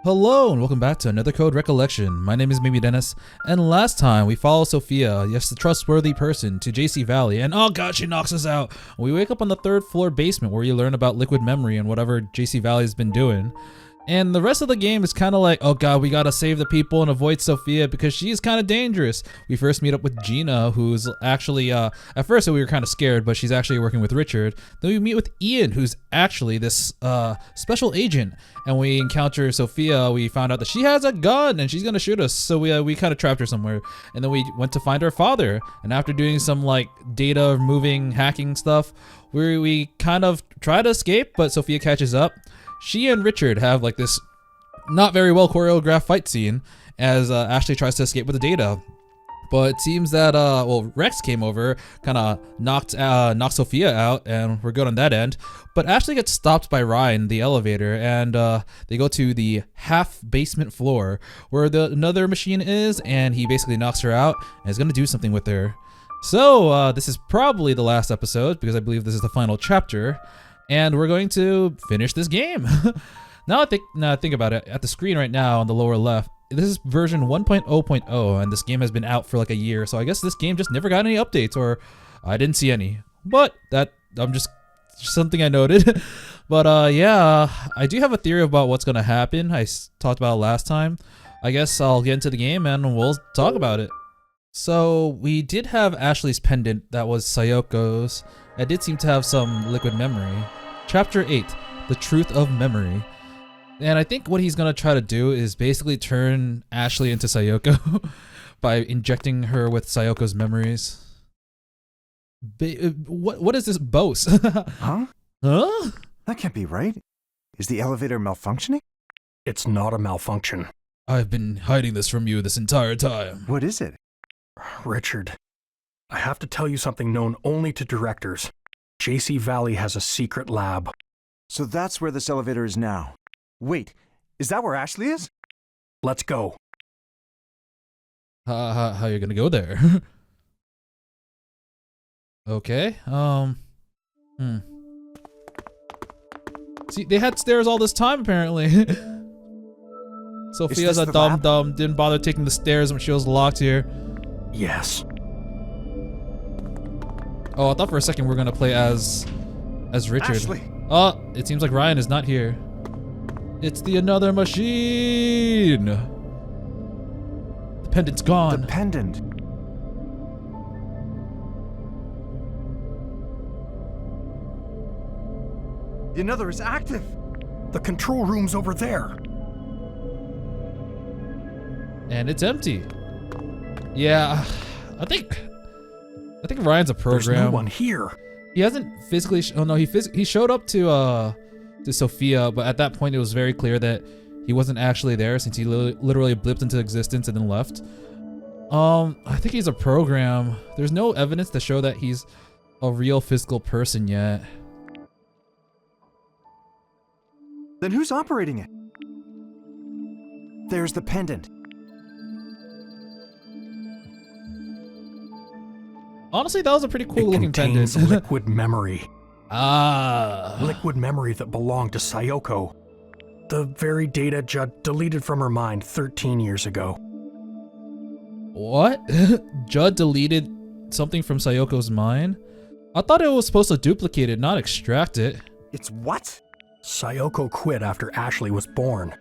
Hello and welcome back to another Code Recollection. My name is Maybe Dennis, and last time we follow Sophia, yes, the trustworthy person, to JC Valley, and oh god, she knocks us out. We wake up on the third floor basement where you learn about liquid memory and whatever JC Valley's been doing. And the rest of the game is kind of like, oh god, we gotta save the people and avoid Sophia because she's kind of dangerous. We first meet up with Gina, who's actually, at first we were kind of scared, but she's actually working with Richard. Then we meet with Ian, who's actually this special agent. And we encounter Sophia. We found out that she has a gun and she's gonna shoot us. So we kind of trapped her somewhere. And then we went to find her father. And after doing some like data moving hacking stuff, we kind of try to escape, but Sophia catches up. She and Richard have like this not very well choreographed fight scene as Ashley tries to escape with the data. But it seems that, Rex came over, kind of knocked Sophia out, and we're good on that end. But Ashley gets stopped by Ryan in the elevator, and they go to the half-basement floor where another machine is, and he basically knocks her out and is going to do something with her. So, this is probably the last episode, because I believe this is the final chapter, and we're going to finish this game. Now I think about it, at the screen right now on the lower left, this is version 1.0.0 and this game has been out for like a year, so I guess this game just never got any updates, or I didn't see any. But I'm just something I noted. But yeah, I do have a theory about what's gonna happen. I talked about it last time. I guess I'll get into the game and we'll talk about it. So we did have Ashley's pendant that was Sayoko's. It did seem to have some liquid memory. Chapter 8, The Truth of Memory. And I think what he's gonna try to do is basically turn Ashley into Sayoko by injecting her with Sayoko's memories. What is this Bose? Huh? Huh? That can't be right. Is the elevator malfunctioning? It's not a malfunction. I've been hiding this from you this entire time. What is it? Richard, I have to tell you something known only to directors. JC Valley has a secret lab. So that's where this elevator is now. Wait, is that where Ashley is? Let's go. How you gonna go there? Okay, See, they had stairs all this time, apparently. Sophia's a dumb, didn't bother taking the stairs when she was locked here. Yes. Oh, I thought for a second we were gonna play as Richard. Ashley! Oh, it seems like Ryan is not here. It's the another machine! The pendant's gone. The pendant. The another is active. The control room's over there. And it's empty. Yeah, I think Ryan's a program. There's no one here. He hasn't physically. Oh no, he showed up to Sophia, but at that point it was very clear that he wasn't actually there since he literally blipped into existence and then left. I think he's a program. There's no evidence to show that he's a real physical person yet. Then who's operating it? There's the pendant. Honestly, that was a pretty cool looking contains pendant. liquid memory. Liquid memory that belonged to Sayoko. The very data Judd deleted from her mind 13 years ago. What? Judd deleted something from Sayoko's mind? I thought it was supposed to duplicate it, not extract it. It's what? Sayoko quit after Ashley was born.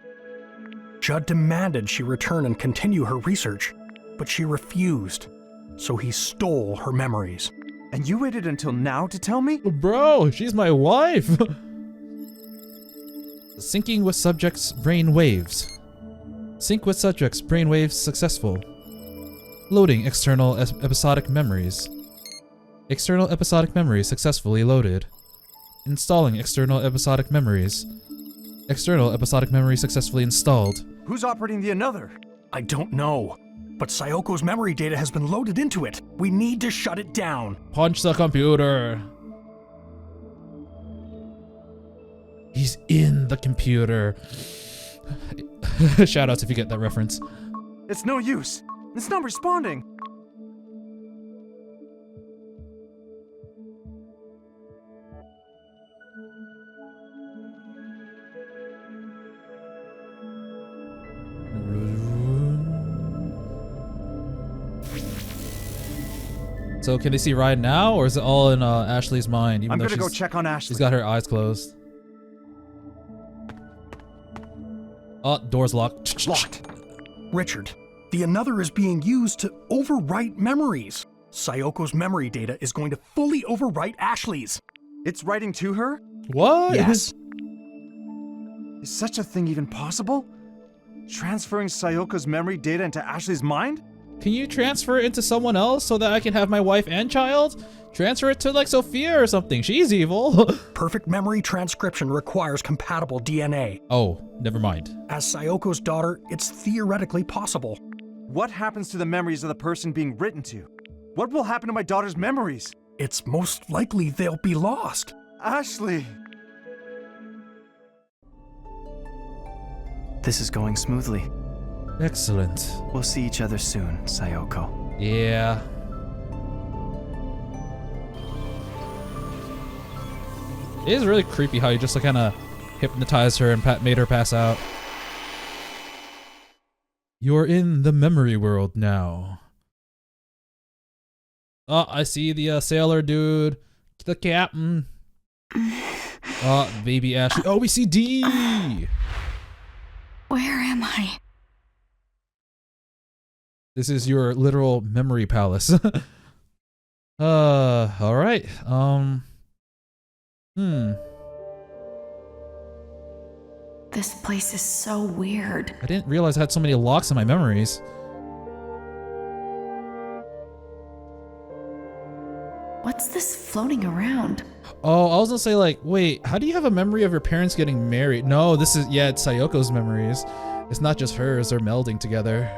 Judd demanded she return and continue her research, but she refused. So he stole her memories. And you waited until now to tell me? Bro, she's my wife! Syncing with subject's brain waves. Sync with subject's brain waves successful. Loading external episodic memories. External episodic memories successfully loaded. Installing external episodic memories. External episodic memory successfully installed. Who's operating the another? I don't know, but Sayoko's memory data has been loaded into it. We need to shut it down. Punch the computer. He's in the computer. Shoutouts if you get that reference. It's no use. It's not responding. So can they see Ryan now, or is it all in Ashley's mind? Even I'm though gonna go check on Ashley. she's got her eyes closed. Oh, door's locked. Locked. Richard, the another is being used to overwrite memories. Sayoko's memory data is going to fully overwrite Ashley's. It's writing to her? What? Yes. Is such a thing even possible? Transferring Sayoko's memory data into Ashley's mind? Can you transfer it into someone else so that I can have my wife and child? Transfer it to like Sophia or something. She's evil. Perfect memory transcription requires compatible DNA. Oh, never mind. As Sayoko's daughter, it's theoretically possible. What happens to the memories of the person being written to? What will happen to my daughter's memories? It's most likely they'll be lost. Ashley! This is going smoothly. Excellent. We'll see each other soon, Sayoko. Yeah. It is really creepy how you just like kind of hypnotized her and made her pass out. You're in the memory world now. Oh, I see the sailor dude, the captain. Oh, baby Ashley. Oh, we see D. Where am I? This is your literal memory palace. All right. This place is so weird. I didn't realize I had so many locks in my memories. What's this floating around? Oh, I was gonna say like, wait, how do you have a memory of your parents getting married? No, this is, yeah, it's Sayoko's memories. It's not just hers, they're melding together.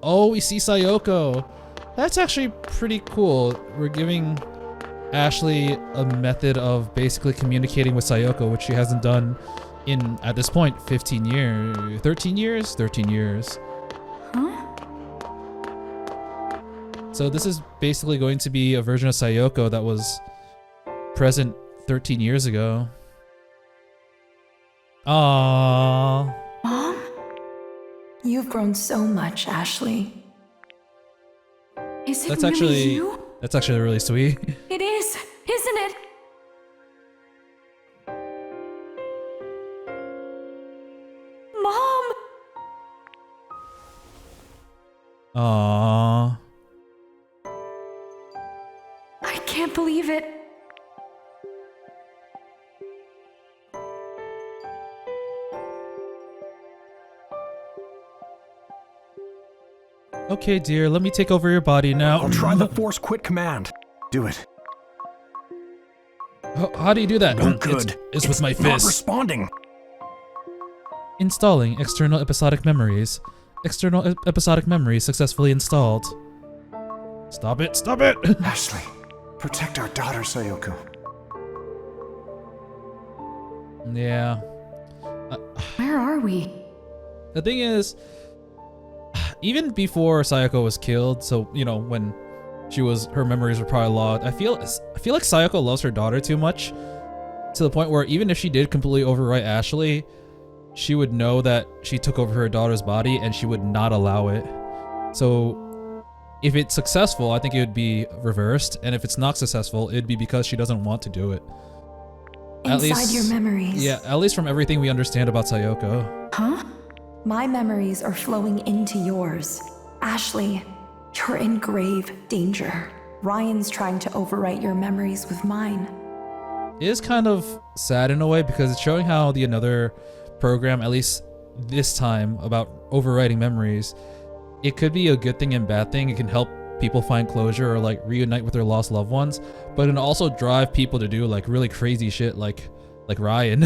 Oh, we see Sayoko. That's actually pretty cool. We're giving Ashley a method of basically communicating with Sayoko, which she hasn't done in, at this point, 15 years, 13 years? 13 years. Huh? So this is basically going to be a version of Sayoko that was present 13 years ago. Aww. Mom? You've grown so much, Ashley. Is it That's really actually you? That's actually really sweet. It is, isn't it? Mom! Aww. I can't believe it. Okay, dear, let me take over your body now. I'll try the force quit command. Do it. How do you do that? No good. It's with my Not fist. responding. Installing external episodic memories. External episodic memories successfully installed. Stop it, stop it! Ashley, protect our daughter, Sayoko. Yeah. Where are we? The thing is, even before Sayoko was killed, so, you know, when her memories were probably logged, I feel like Sayoko loves her daughter too much, to the point where even if she did completely overwrite Ashley, she would know that she took over her daughter's body and she would not allow it. So if it's successful, I think it would be reversed, and if it's not successful, it'd be because she doesn't want to do it. Inside your memories. Yeah, at least from everything we understand about Sayoko. Huh? My memories are flowing into yours. Ashley, you're in grave danger. Ryan's trying to overwrite your memories with mine. It is kind of sad in a way because it's showing how the another program, at least this time, about overwriting memories, it could be a good thing and bad thing. It can help people find closure or like reunite with their lost loved ones, but it can also drive people to do like really crazy shit like Ryan.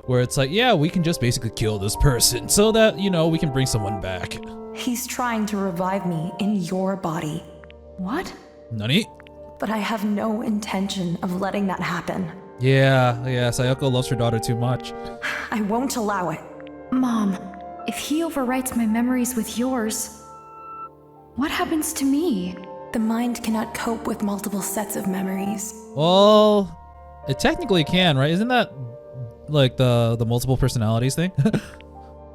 Where it's like, yeah, we can just basically kill this person so that, you know, we can bring someone back. He's trying to revive me in your body. What? Nani? But I have no intention of letting that happen. Yeah, Sayoko loves her daughter too much. I won't allow it. Mom, if he overwrites my memories with yours, what happens to me? The mind cannot cope with multiple sets of memories. Well, it technically can, right? Isn't that like the multiple personalities thing?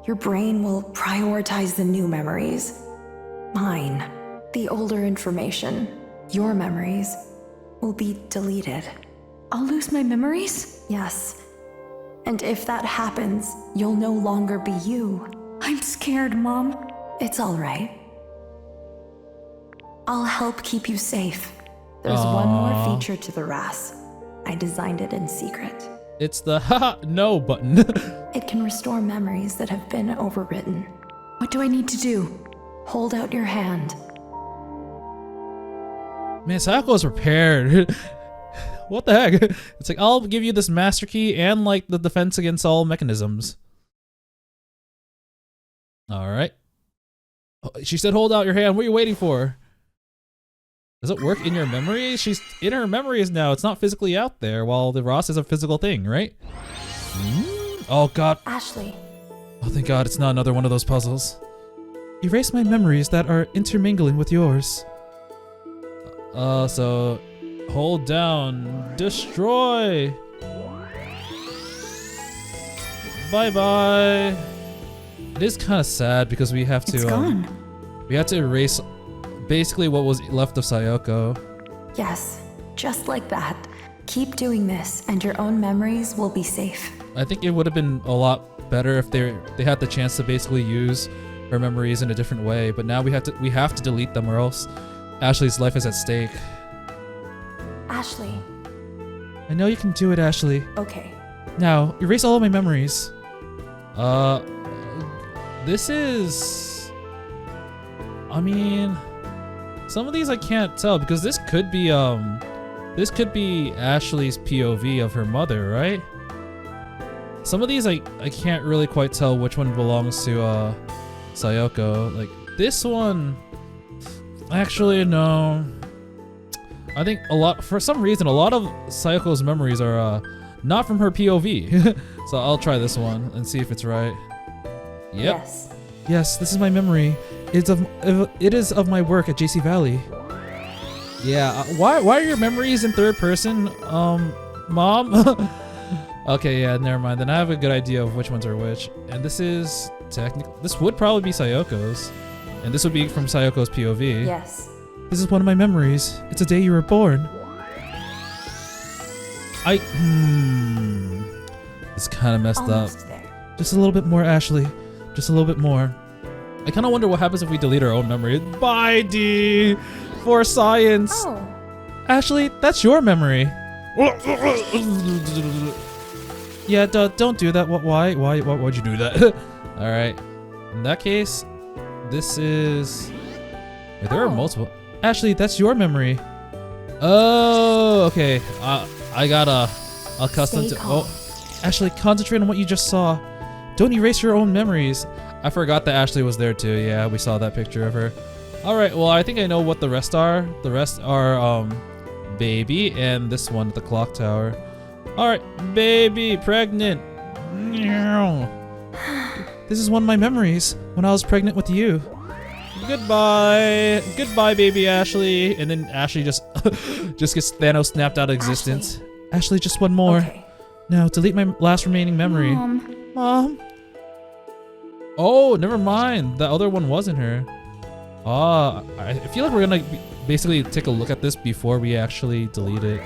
Your brain will prioritize the new memories. Mine. The older information, your memories, will be deleted. I'll lose my memories? Yes. And if that happens, you'll no longer be you. I'm scared, Mom. It's all right. I'll help keep you safe. There's one more feature to the RAS. I designed it in secret. It's the haha no button. It can restore memories that have been overwritten. What do I need to do? Hold out your hand. Man, Sayako's prepared. What the heck? It's like, I'll give you this master key and like the defense against all mechanisms. Alright. She said hold out your hand. What are you waiting for? Does it work in your memory? She's in her memories now. It's not physically out there, while the Ross is a physical thing, right? Oh god. Ashley. Oh thank god, it's not another one of those puzzles. Erase my memories that are intermingling with yours. So hold down, destroy. Bye-bye. It is kind of sad because we have to It's gone. we have to erase basically what was left of Sayoko. Yes, just like that. Keep doing this and your own memories will be safe. I think it would have been a lot better if they had the chance to basically use her memories in a different way, but now we have to delete them or else Ashley's life is at stake. Ashley. I know you can do it, Ashley. Okay. Now, erase all of my memories. This is... I mean... Some of these I can't tell because this could be Ashley's POV of her mother, right? Some of these I can't really quite tell which one belongs to Sayoko. Like this one, actually no. I think for some reason a lot of Sayoko's memories are not from her POV. So I'll try this one and see if it's right. Yep. Yes. Yes, this is my memory. It is of my work at JC Valley. Yeah, why are your memories in third person, Mom? Okay, yeah, never mind. Then I have a good idea of which ones are which. And this is this would probably be Sayoko's. And this would be from Sayoko's POV. Yes. This is one of my memories. It's a day you were born. It's kind of messed Almost up. there. Just a little bit more, Ashley. Just a little bit more. I kind of wonder what happens if we delete our own memory. Bye, D. For science. Oh. Ashley, that's your memory. Yeah, don't do that. Why would you do that? All right. In that case, this is. Wait, there are multiple. Ashley, that's your memory. Oh, okay. I gotta accustomed Stay to. calm. Oh, Ashley, concentrate on what you just saw. Don't erase your own memories. I forgot that Ashley was there too. Yeah, we saw that picture of her. All right. Well, I think I know what the rest are. The rest are baby and this one at the clock tower. All right, baby, pregnant. This is one of my memories when I was pregnant with you. Goodbye, baby Ashley. And then Ashley just gets Thanos snapped out of existence. Ashley, just one more. Okay. Now delete my last remaining memory. Mom. Oh, never mind. The other one wasn't her. I feel like we're gonna basically take a look at this before we actually delete it.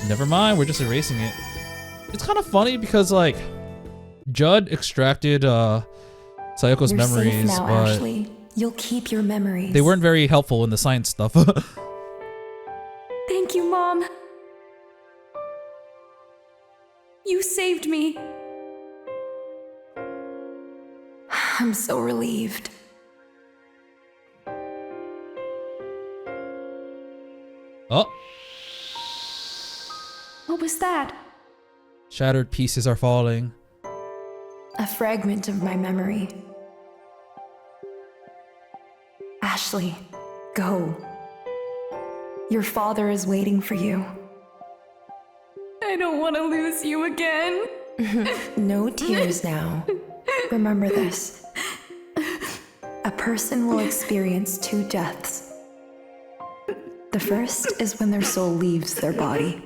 Never mind, we're just erasing it. It's kind of funny because like Judd extracted Sayoko's You're memories, safe now, but Ashley. You'll keep your memories. they weren't very helpful in the science stuff. Thank you, Mom. You saved me. I'm so relieved. Oh, What was that? shattered pieces are falling. A fragment of my memory. Ashley, go. Your father is waiting for you. I don't want to lose you again. No tears now. Remember this. A person will experience two deaths. The first is when their soul leaves their body.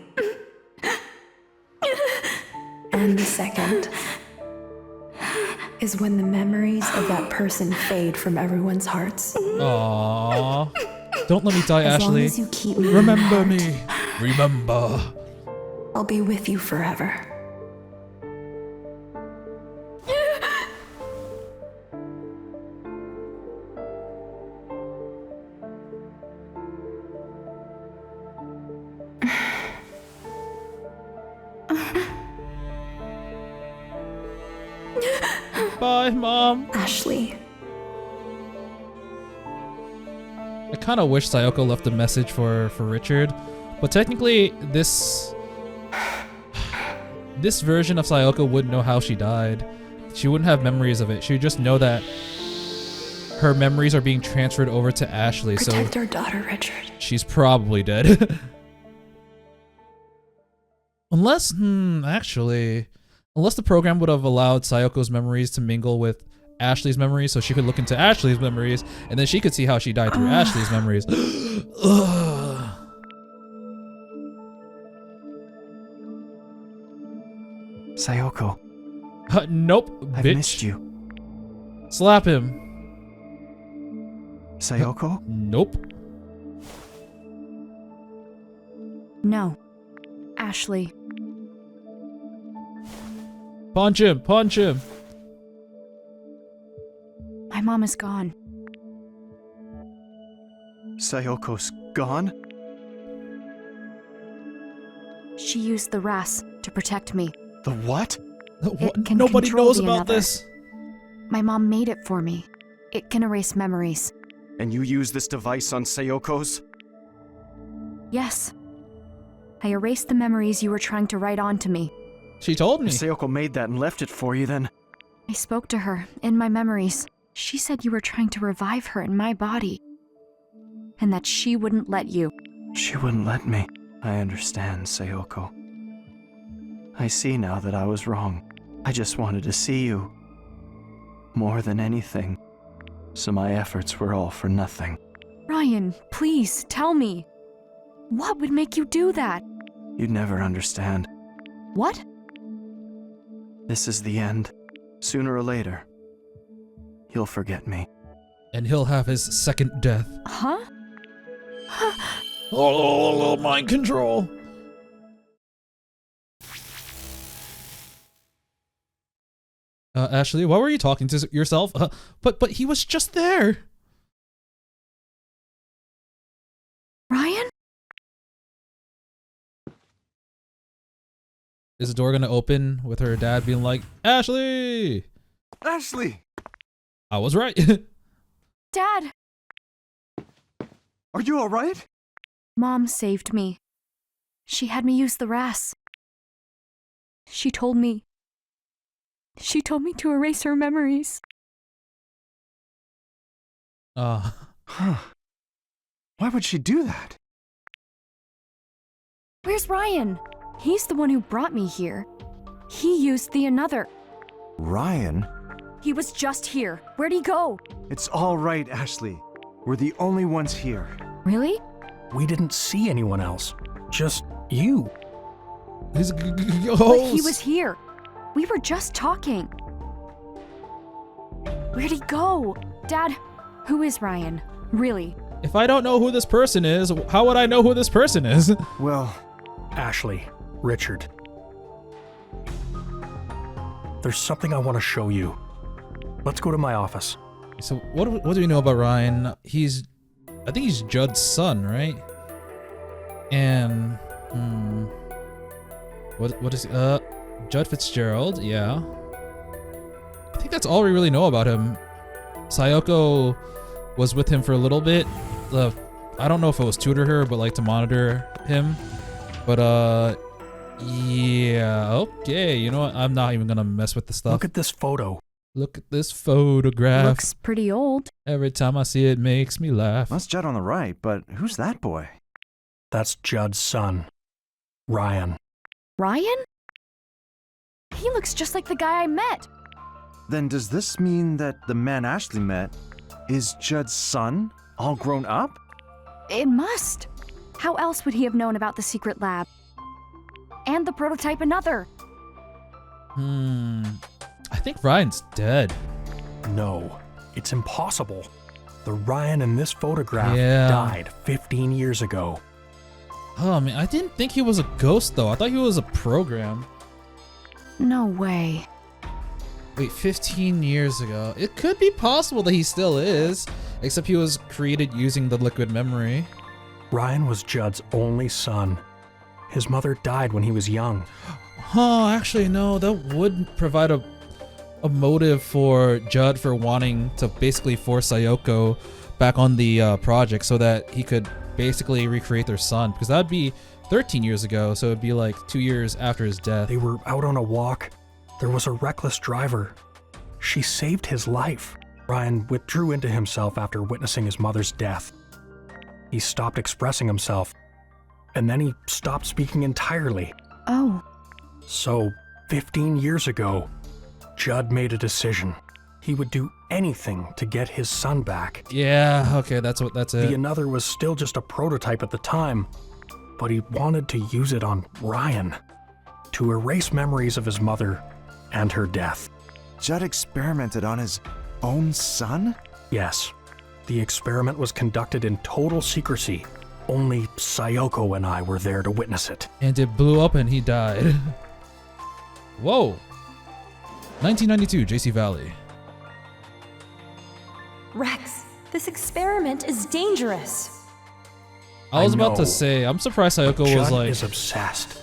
And the second is when the memories of that person fade from everyone's hearts. Aww. Don't let me die, As long Ashley. as you keep me in Remember your me. Remember. heart, I'll be with you forever. Bye, Mom. Ashley, I kind of wish Sayoko left a message for Richard, but technically this version of Sayoko wouldn't know how she died. She wouldn't have memories of it. She would just know that her memories are being transferred over to Ashley, protect so our daughter, Richard. she's probably dead. Unless, actually, unless the program would have allowed Sayoko's memories to mingle with Ashley's memories, so she could look into Ashley's memories, and then she could see how she died through Ashley's memories. Ugh. Sayoko, Nope, I've bitch. missed you. Slap him. Sayoko? Nope. No. Ashley. Punch him, punch him. My mom is gone. Sayoko's gone? She used the RAS to protect me. The what? What? can Nobody control knows the about another. this. My mom made it for me. It can erase memories. And you use this device on Sayoko's? Yes. I erased the memories you were trying to write onto me. She told me. If Sayoko made that and left it for you, then... I spoke to her in my memories. She said you were trying to revive her in my body. And that she wouldn't let you. She wouldn't let me. I understand, Sayoko. I see now that I was wrong. I just wanted to see you. More than anything. So my efforts were all for nothing. Ryan, please, tell me. What would make you do that? You'd never understand. What? This is the end. Sooner or later, you'll forget me. And he'll have his second death. Huh? Oh, mind control. Ashley, why were you talking to yourself? But he was just there. Ryan? Is the door gonna open with her dad being like, Ashley? Ashley! I was right. Dad! Are you alright? Mom saved me. She had me use the RAS. She told me to erase her memories. Huh. Why would she do that? Where's Ryan? He's the one who brought me here. He used the another. Ryan? He was just here. Where'd he go? It's alright, Ashley. We're the only ones here. Really? We didn't see anyone else. Just you. He's But he was here. We were just talking. Where'd he go? Dad, who is Ryan? Really? If I don't know who this person is, how would I know who this person is? Well, Ashley, Richard. There's something I want to show you. Let's go to my office. So what do we know about Ryan? I think he's Judd's son, right? And what is Judd Fitzgerald? Yeah. I think that's all we really know about him. Sayoko was with him for a little bit. I don't know if it was tutor her, but like to monitor him. But yeah, okay. You know what? I'm not even gonna mess with the stuff. Look at this photo. Look at this photograph. Looks pretty old. Every time I see it, makes me laugh. that's Judd on the right, but who's that boy? That's Judd's son, Ryan. Ryan? He looks just like the guy I met. Then does this mean that the man Ashley met is Judd's son, all grown up? It must. How else would he have known about the secret lab? And the prototype another? I think Ryan's dead. No, it's impossible. The Ryan in this photograph Yeah. died 15 years ago. Oh man, I didn't think he was a ghost though. I thought he was a program. No way. Wait, 15 years ago. It could be possible that he still is, except he was created using the liquid memory. Ryan was Judd's only son. His mother died when he was young. Huh, actually no, that would provide a motive for Judd for wanting to basically force Sayoko back on the project so that he could basically recreate their son, because that'd be 13 years ago, so it'd be like 2 years after his death. They were out on a walk. There was a reckless driver. She saved his life. Ryan withdrew into himself after witnessing his mother's death. He stopped expressing himself, and then he stopped speaking entirely. Oh, So, 15 years ago, Judd made a decision. He would do anything to get his son back. Yeah, okay, that's it. The another was still just a prototype at the time, but he wanted to use it on Ryan to erase memories of his mother and her death. Judd experimented on his own son? Yes, the experiment was conducted in total secrecy. Only Sayoko and I were there to witness it. And it blew up and he died. Whoa. 1992, JC Valley. Rex, this experiment is dangerous. I was about to know. say, I'm surprised Sayoko Judd was like, is obsessed.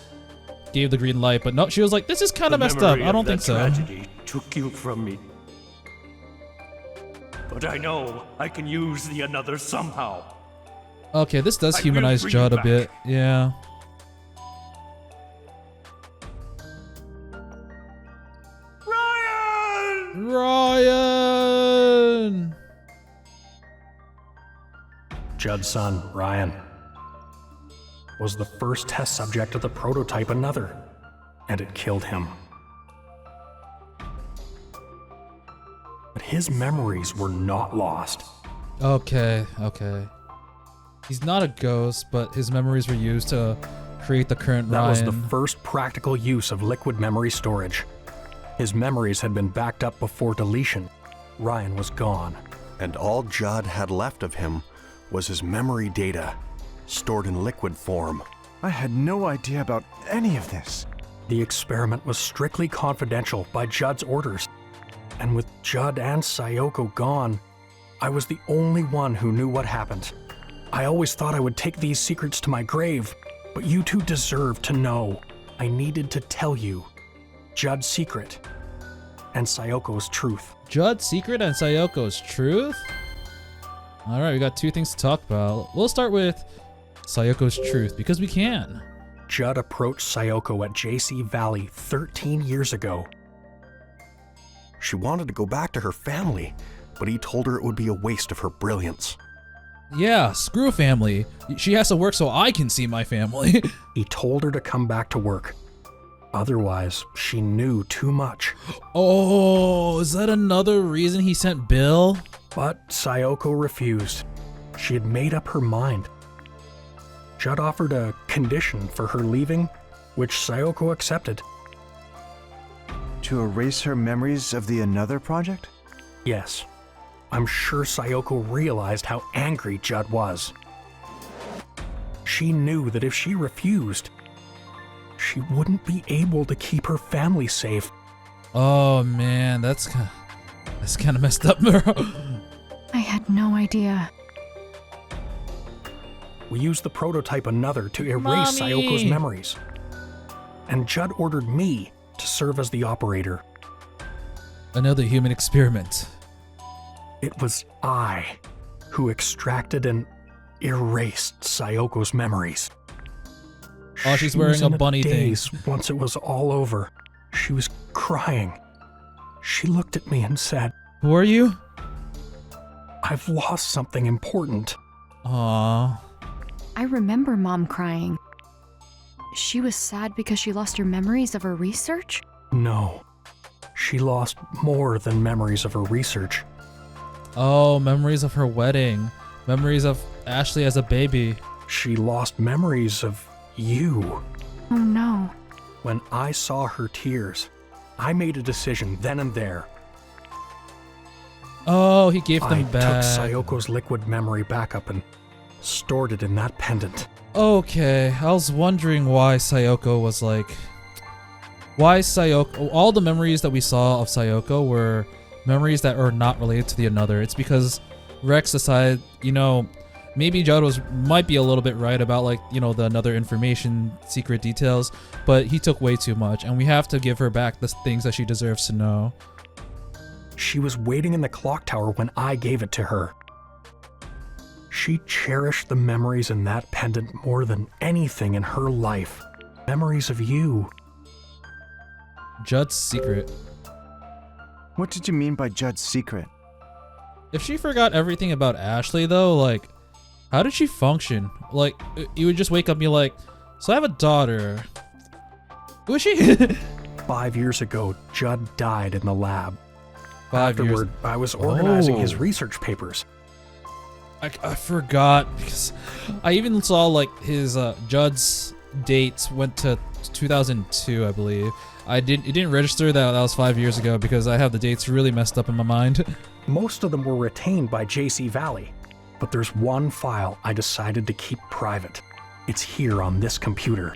gave the green light, but no, she was like, this is kind of messed up. I don't think so. Tragedy took you from me. But I know I can use the another somehow. Okay, this does I will humanize bring Judd you a bit. back. Yeah. Ryan! Ryan! Judd's son, Ryan, was the first test subject of the prototype Another, and it killed him. But his memories were not lost. Okay, okay. He's not a ghost, but his memories were used to create the current That Ryan. was the first practical use of liquid memory storage. His memories had been backed up before deletion. Ryan was gone. And all Judd had left of him was his memory data, stored in liquid form. I had no idea about any of this. The experiment was strictly confidential by Judd's orders. And with Judd and Sayoko gone, I was the only one who knew what happened. I always thought I would take these secrets to my grave, but you two deserve to know. I needed to tell you Judd's secret and Sayoko's truth. Judd's secret and Sayoko's truth? Alright, we got two things to talk about. We'll start with Sayoko's truth, because we can. Judd approached Sayoko at JC Valley 13 years ago. She wanted to go back to her family, but he told her it would be a waste of her brilliance. Yeah, screw family. She has to work so I can see my family. He told her to come back to work. Otherwise, she knew too much. Oh, is that another reason he sent Bill? But Sayoko refused. She had made up her mind. Judd offered a condition for her leaving, which Sayoko accepted. To erase her memories of the Another project? Yes, I'm sure Sayoko realized how angry Judd was. She knew that if she refused, she wouldn't be able to keep her family safe. Oh man, that's kind of messed up, bro. I had no idea. We used the prototype Another to erase Mommy! Sayoko's memories. And Judd ordered me to serve as the operator. Another human experiment. It was I who extracted and erased Sayoko's memories. Oh, she's She wearing was a in bunny thing. daze once it was all over. She was crying. She looked at me and said, Who are you? "I've lost something important." Aww. I remember Mom crying. She was sad because she lost her memories of her research? No, she lost more than memories of her research. Oh, memories of her wedding. Memories of Ashley as a baby. She lost memories of you. Oh no. When I saw her tears, I made a decision then and there. Oh, he gave them I back. took Sayoko's liquid memory backup and stored it in that pendant. Okay, I was wondering why Sayoko was like... Why Sayoko... All the memories that we saw of Sayoko were memories that are not related to the another. It's because Rex decided, you know, maybe Judd might be a little bit right about, like, you know, the another information, secret details, but he took way too much, and we have to give her back the things that she deserves to know. She was waiting in the clock tower when I gave it to her. She cherished the memories in that pendant more than anything in her life. Memories of you. Judd's secret. What did you mean by Judd's secret? If she forgot everything about Ashley, though, like, how did she function? Like, you would just wake up and be like, so I have a daughter. Who is she? 5 years ago, Judd died in the lab. 5 years. Afterward, I was organizing his Oh. research papers. I forgot because I even saw like his Judd's dates went to 2002, I believe. It didn't register that was 5 years ago because I have the dates really messed up in my mind. Most of them were retained by JC Valley, but there's one file I decided to keep private. It's here on this computer.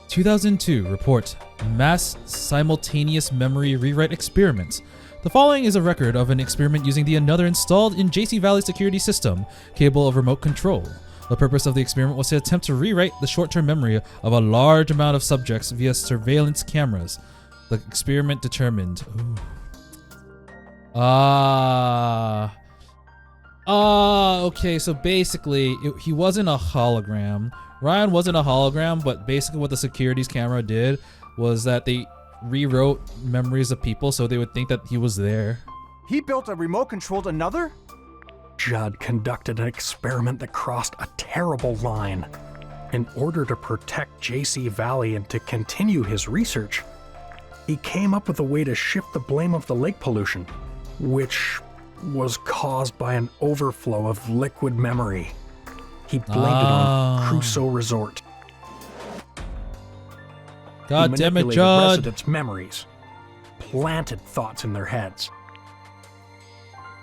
2002 report mass simultaneous memory rewrite experiments. The following is a record of an experiment using the another installed in JC Valley's security system, capable of remote control. The purpose of the experiment was to attempt to rewrite the short-term memory of a large amount of subjects via surveillance cameras. The experiment determined. Okay, so basically, he wasn't a hologram. Ryan wasn't a hologram, but basically what the security's camera did was that they rewrote memories of people so they would think that he was there. He built a remote-controlled another? Judd conducted an experiment that crossed a terrible line. In order to protect JC Valley and to continue his research, he came up with a way to shift the blame of the lake pollution, which was caused by an overflow of liquid memory. He blamed it on Crusoe Resort. God He damn it, manipulated Judd. residents' memories, planted thoughts in their heads.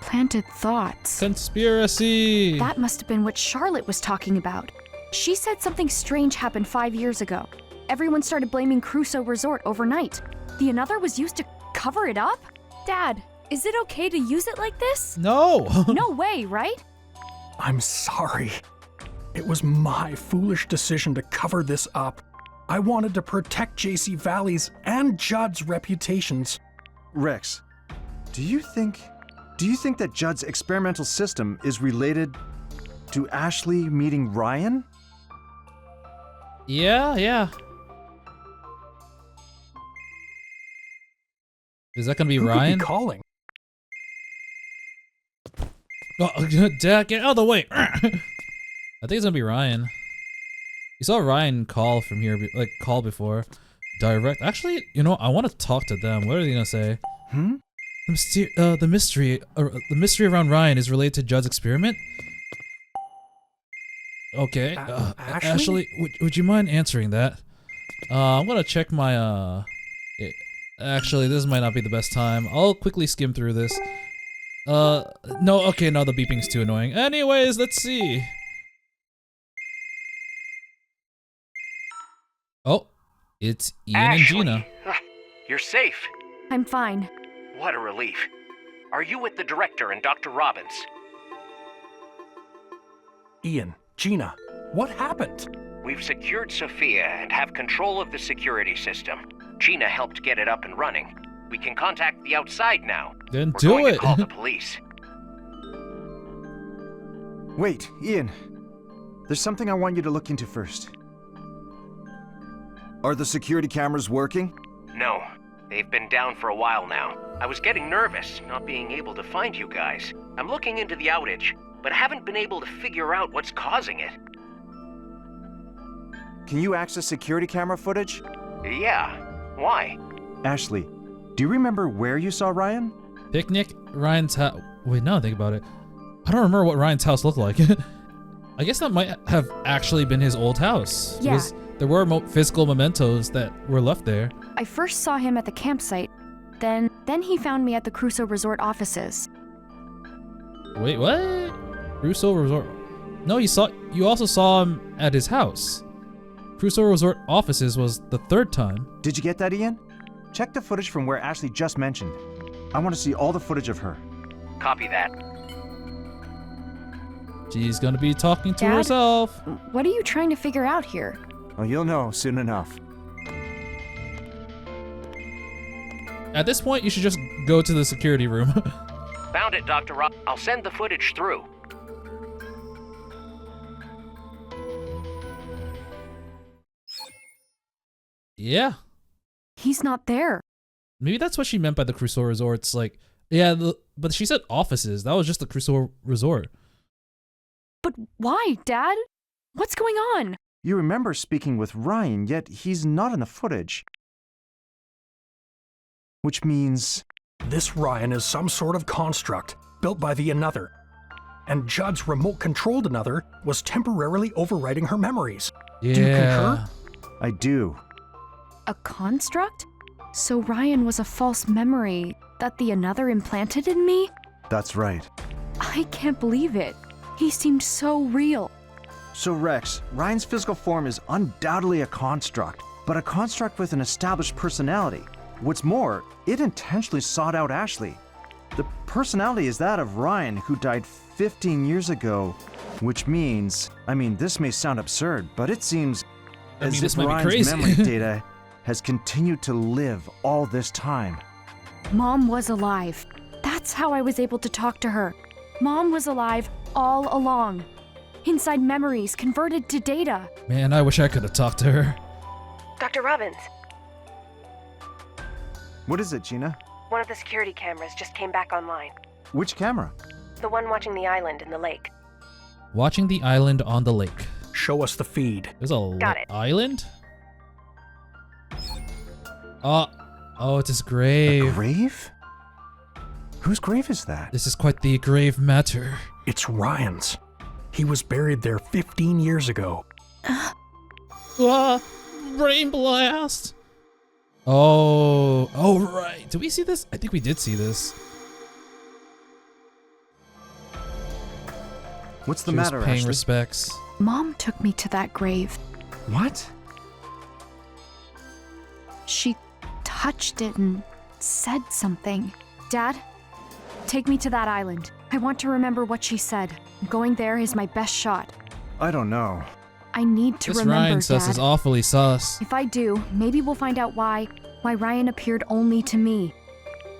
Planted thoughts. Conspiracy. That must have been what Charlotte was talking about. She said something strange happened 5 years ago. Everyone started blaming Crusoe Resort overnight. The another was used to cover it up? Dad, is it okay to use it like this? No. No way, right? I'm sorry. It was my foolish decision to cover this up. I wanted to protect JC Valley's and Judd's reputations. Rex, do you think that Judd's experimental system is related to Ashley meeting Ryan? Yeah. Is that gonna be Who could Ryan? be calling? Oh, Dad, get out of the way. I think it's gonna be Ryan. You saw Ryan call from here, like call before. Direct. Actually, you know, I want to talk to them. What are they gonna say? The mystery around Ryan is related to Judd's experiment. Okay. Ashley, would you mind answering that? I'm gonna check my actually, this might not be the best time. I'll quickly skim through this. No, the beeping's too annoying. Anyways, let's see. Oh, it's Ian and Gina. You're safe. I'm fine. What a relief. Are you with the director and Dr. Robbins? Ian, Gina, what happened? We've secured Sophia and have control of the security system. Gina helped get it up and running. We can contact the outside now. Then We're do going it. to call the police. Wait, Ian. There's something I want you to look into first. Are the security cameras working? No, they've been down for a while now. I was getting nervous, not being able to find you guys. I'm looking into the outage, but haven't been able to figure out what's causing it. Can you access security camera footage? Yeah, why? Ashley, do you remember where you saw Ryan? Picnic, Ryan's house. Wait, now I think about it. I don't remember what Ryan's house looked like. I guess that might have actually been his old house. Yeah, There were physical mementos that were left there. I first saw him at the campsite. Then he found me at the Crusoe Resort offices. Wait, what? Crusoe Resort? No, you also saw him at his house. Crusoe Resort offices was the third time. Did you get that, Ian? Check the footage from where Ashley just mentioned. I want to see all the footage of her. Copy that. She's gonna be talking to Dad? herself. What are you trying to figure out here? Well, you'll know soon enough. At this point, you should just go to the security room. Found it, Dr. Rob. I'll send the footage through. Yeah. He's not there. Maybe that's what she meant by the Crusoe Resorts. Like, yeah, but she said offices. That was just the Crusoe Resort. But why, Dad? What's going on? You remember speaking with Ryan, yet he's not in the footage. Which means... This Ryan is some sort of construct built by the Another. And Judd's remote-controlled Another was temporarily overwriting her memories. Yeah. Do you concur? I do. A construct? So Ryan was a false memory that the Another implanted in me? That's right. I can't believe it. He seemed so real. So Rex, Ryan's physical form is undoubtedly a construct, but a construct with an established personality. What's more, it intentionally sought out Ashley. The personality is that of Ryan, who died 15 years ago, which means, this may sound absurd, but it seems as if Ryan's memory data has continued to live all this time. Mom was alive. That's how I was able to talk to her. Mom was alive all along. Inside memories converted to data. Man, I wish I could have talked to her. Dr. Robbins, What is it, Gina? one of the security cameras just came back online. Which camera? The one watching the island in the lake. Watching the island on the lake. Show us the feed. There's a Got it. island? Oh, it's his grave. A grave? Whose grave is that? This is quite the grave matter. It's Ryan's. He was buried there 15 years ago. Brain blast! Oh, right. Did we see this? I think we did see this. What's the She was matter, paying Ashley? respects. Mom took me to that grave. What? She touched it and said something. Dad, take me to that island. I want to remember what she said. Going there is my best shot. I don't know. I need to This remember, Ryan sus Dad. is awfully sus. If I do, maybe we'll find out why Ryan appeared only to me.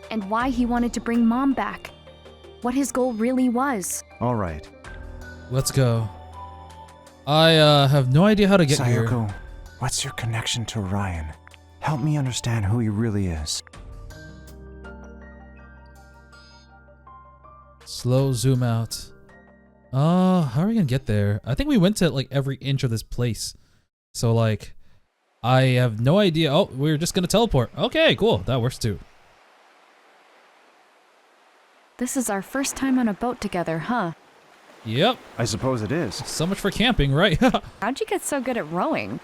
And why he wanted to bring Mom back. What his goal really was. All right. Let's go. I have no idea how to get here. Sayoko, what's your connection to Ryan? Help me understand who he really is. Slow zoom out. How are we gonna get there? I think we went to like every inch of this place. So like, I have no idea. Oh, we're just gonna teleport. Okay, cool. That works too. This is our first time on a boat together, huh? Yep. I suppose it is. So much for camping, right? How'd you get so good at rowing?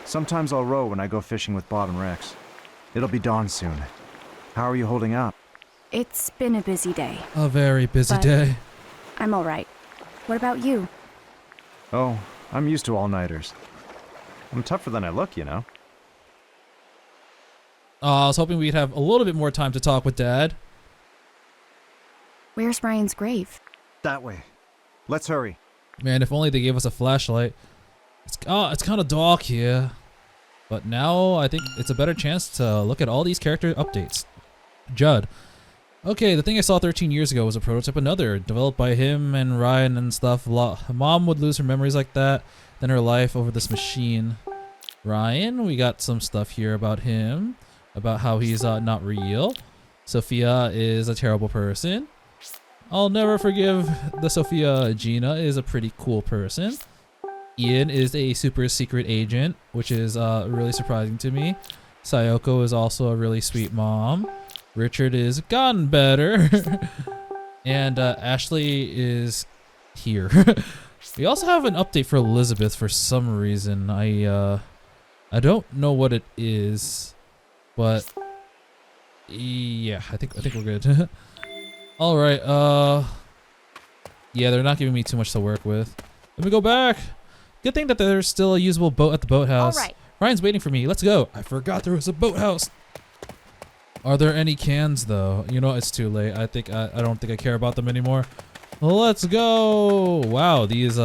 Sometimes I'll row when I go fishing with Bob and Rex. It'll be dawn soon. How are you holding up? It's been a busy day. A very busy But- day. I'm alright. What about you? Oh, I'm used to all-nighters. I'm tougher than I look, you know. I was hoping we'd have a little bit more time to talk with Dad. Where's Ryan's grave? That way. Let's hurry. Man, if only they gave us a flashlight. It's kind of dark here. But now I think it's a better chance to look at all these character updates. Judd. Okay, the thing I saw 13 years ago was a prototype Another, developed by him and Ryan and stuff. Mom would lose her memories like that, then her life over this machine. Ryan, we got some stuff here about him, about how he's not real. Sophia is a terrible person. I'll never forgive the Sophia. Gina is a pretty cool person. Ian is a super secret agent, which is really surprising to me. Sayoko is also a really sweet mom. Richard is gotten better. And Ashley is here. We also have an update for Elizabeth for some reason. I I don't know what it is, but yeah, I think we're good. All right. Yeah, they're not giving me too much to work with. Let me go back. Good thing that there's still a usable boat at the boathouse. All right. Ryan's waiting for me. Let's go. I forgot there was a boathouse. Are there any cans though? You know, it's too late. I don't think I care about them anymore. Let's go. Wow, these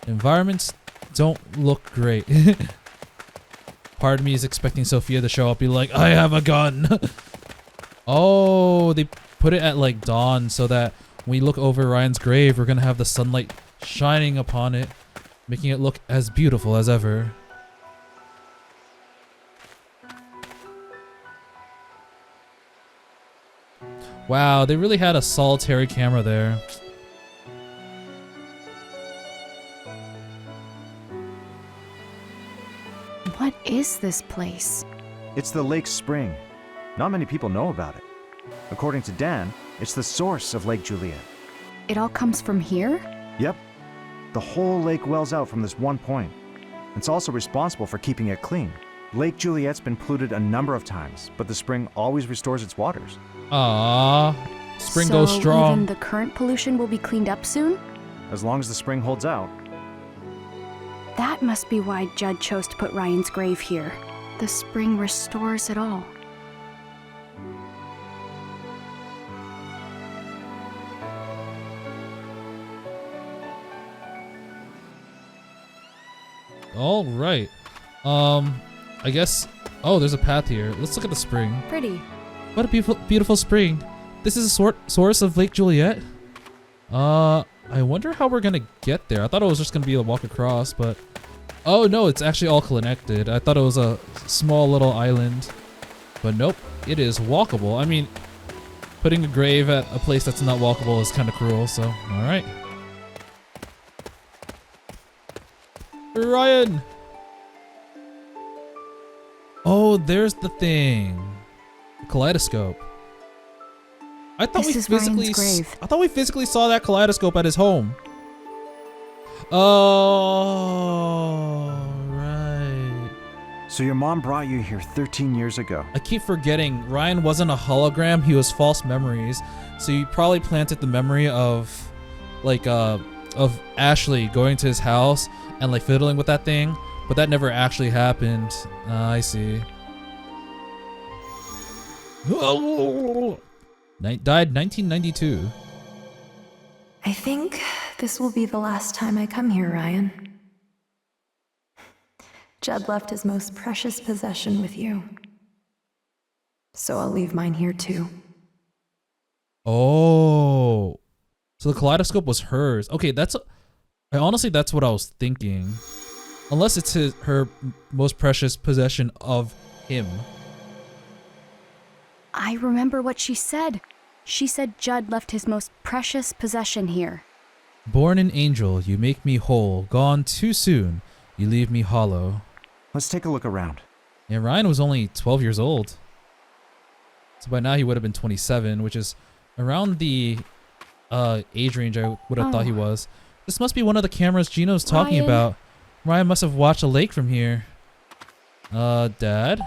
environments don't look great. Part of me is expecting Sophia to show up, be like, I have a gun. Oh, they put it at like dawn so that when we look over Ryan's grave, we're gonna have the sunlight shining upon it, making it look as beautiful as ever. Wow, they really had a solitary camera there. What is this place? It's the lake's spring. Not many people know about it. According to Dan, it's the source of Lake Juliet. It all comes from here? Yep. The whole lake wells out from this one point. It's also responsible for keeping it clean. Lake Juliet's been polluted a number of times, but the spring always restores its waters. Ah, spring goes strong. Even the current pollution will be cleaned up soon? As long as the spring holds out. That must be why Judd chose to put Ryan's grave here. The spring restores it all. All right. I guess. Oh, there's a path here. Let's look at the spring. Pretty. What a beautiful spring. This is a source of Lake Juliet. I wonder how we're gonna get there. I thought it was just gonna be a walk across, but oh no, it's actually all connected. I thought it was a small little island, but nope, it is walkable. I mean, putting a grave at a place that's not walkable is kind of cruel. So, all right. Ryan. Oh, there's the thing. The kaleidoscope. I thought This is Ryan's grave. I thought we physically saw that kaleidoscope at his home. Oh, right. So your mom brought you here 13 years ago. I keep forgetting Ryan wasn't a hologram, he was false memories. So he probably planted the memory of like of Ashley going to his house and like fiddling with that thing, but that never actually happened. I see. Died 1992. I think this will be the last time I come here, Ryan. Judd left his most precious possession with you. So I'll leave mine here too. Oh. So the kaleidoscope was hers. Okay, honestly, that's what I was thinking. Unless it's her most precious possession of him. I remember what she said. She said Judd left his most precious possession here. Born an angel, you make me whole. Gone too soon, you leave me hollow. Let's take a look around. Yeah, Ryan was only 12 years old. So by now he would have been 27, which is around the age range I would have thought he was. This must be one of the cameras Gino's talking Ryan. about. Ryan must have watched a lake from here. Dad?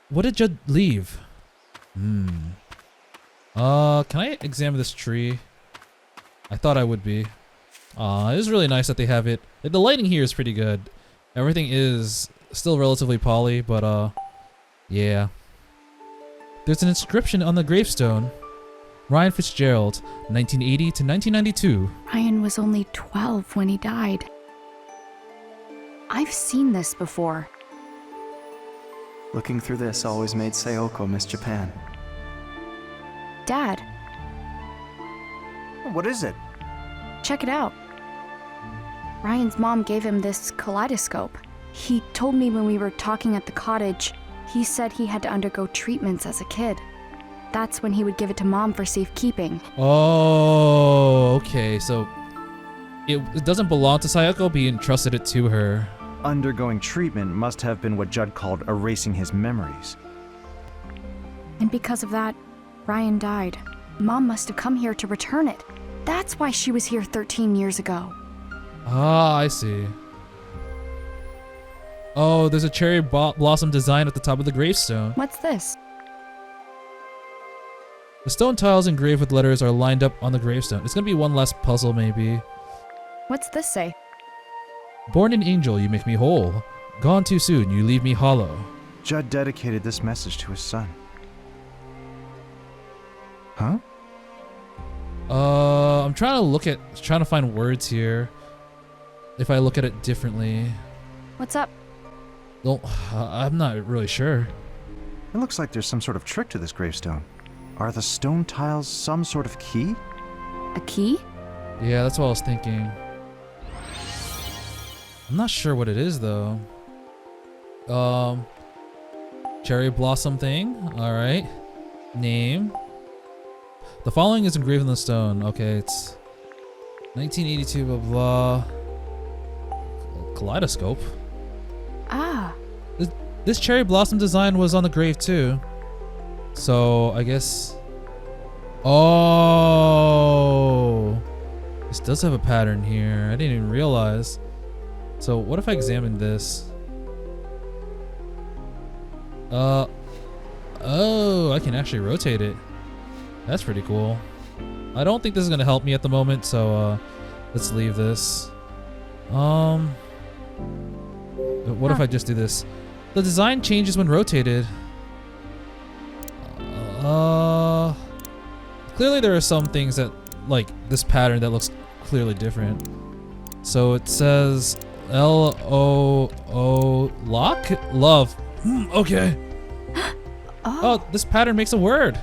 What did Judd leave? Can I examine this tree? I thought I would be. It was really nice that they have it. The lighting here is pretty good. Everything is still relatively poly, but yeah. There's an inscription on the gravestone. Ryan Fitzgerald, 1980 to 1992. Ryan was only 12 when he died. I've seen this before. Looking through this always made Sayoko miss Japan. Dad, What is it? check it out. Ryan's mom gave him this kaleidoscope. He told me when we were talking at the cottage, he said he had to undergo treatments as a kid. That's when he would give it to Mom for safekeeping. Oh, okay. So it doesn't belong to Sayoko, but he entrusted it to her. Undergoing treatment must have been what Judd called erasing his memories. And because of that, Ryan died. Mom must have come here to return it. That's why she was here 13 years ago. Ah, I see. Oh, there's a cherry blossom design at the top of the gravestone. What's this? The stone tiles engraved with letters are lined up on the gravestone. It's gonna be one last puzzle, maybe. What's this say? Born an angel, you make me whole. Gone too soon, you leave me hollow. Judd dedicated this message to his son. Huh? I'm trying to find words here. If I look at it differently. What's up? Well, I'm not really sure. It looks like there's some sort of trick to this gravestone. Are the stone tiles some sort of key? A key? Yeah, that's what I was thinking. I'm not sure what it is though. Cherry blossom thing. All right. Name. The following is engraved on the stone. Okay, it's 1982. Blah blah. Kaleidoscope. Ah. This cherry blossom design was on the grave too. So I guess. Oh. This does have a pattern here. I didn't even realize. So what if I examine this? Oh, I can actually rotate it. That's pretty cool. I don't think this is gonna help me at the moment, so let's leave this. What if I just do this? The design changes when rotated. Clearly there are some things that, like this pattern, that looks clearly different. So it says L-O-O lock? Love. Okay. Oh, this pattern makes a word.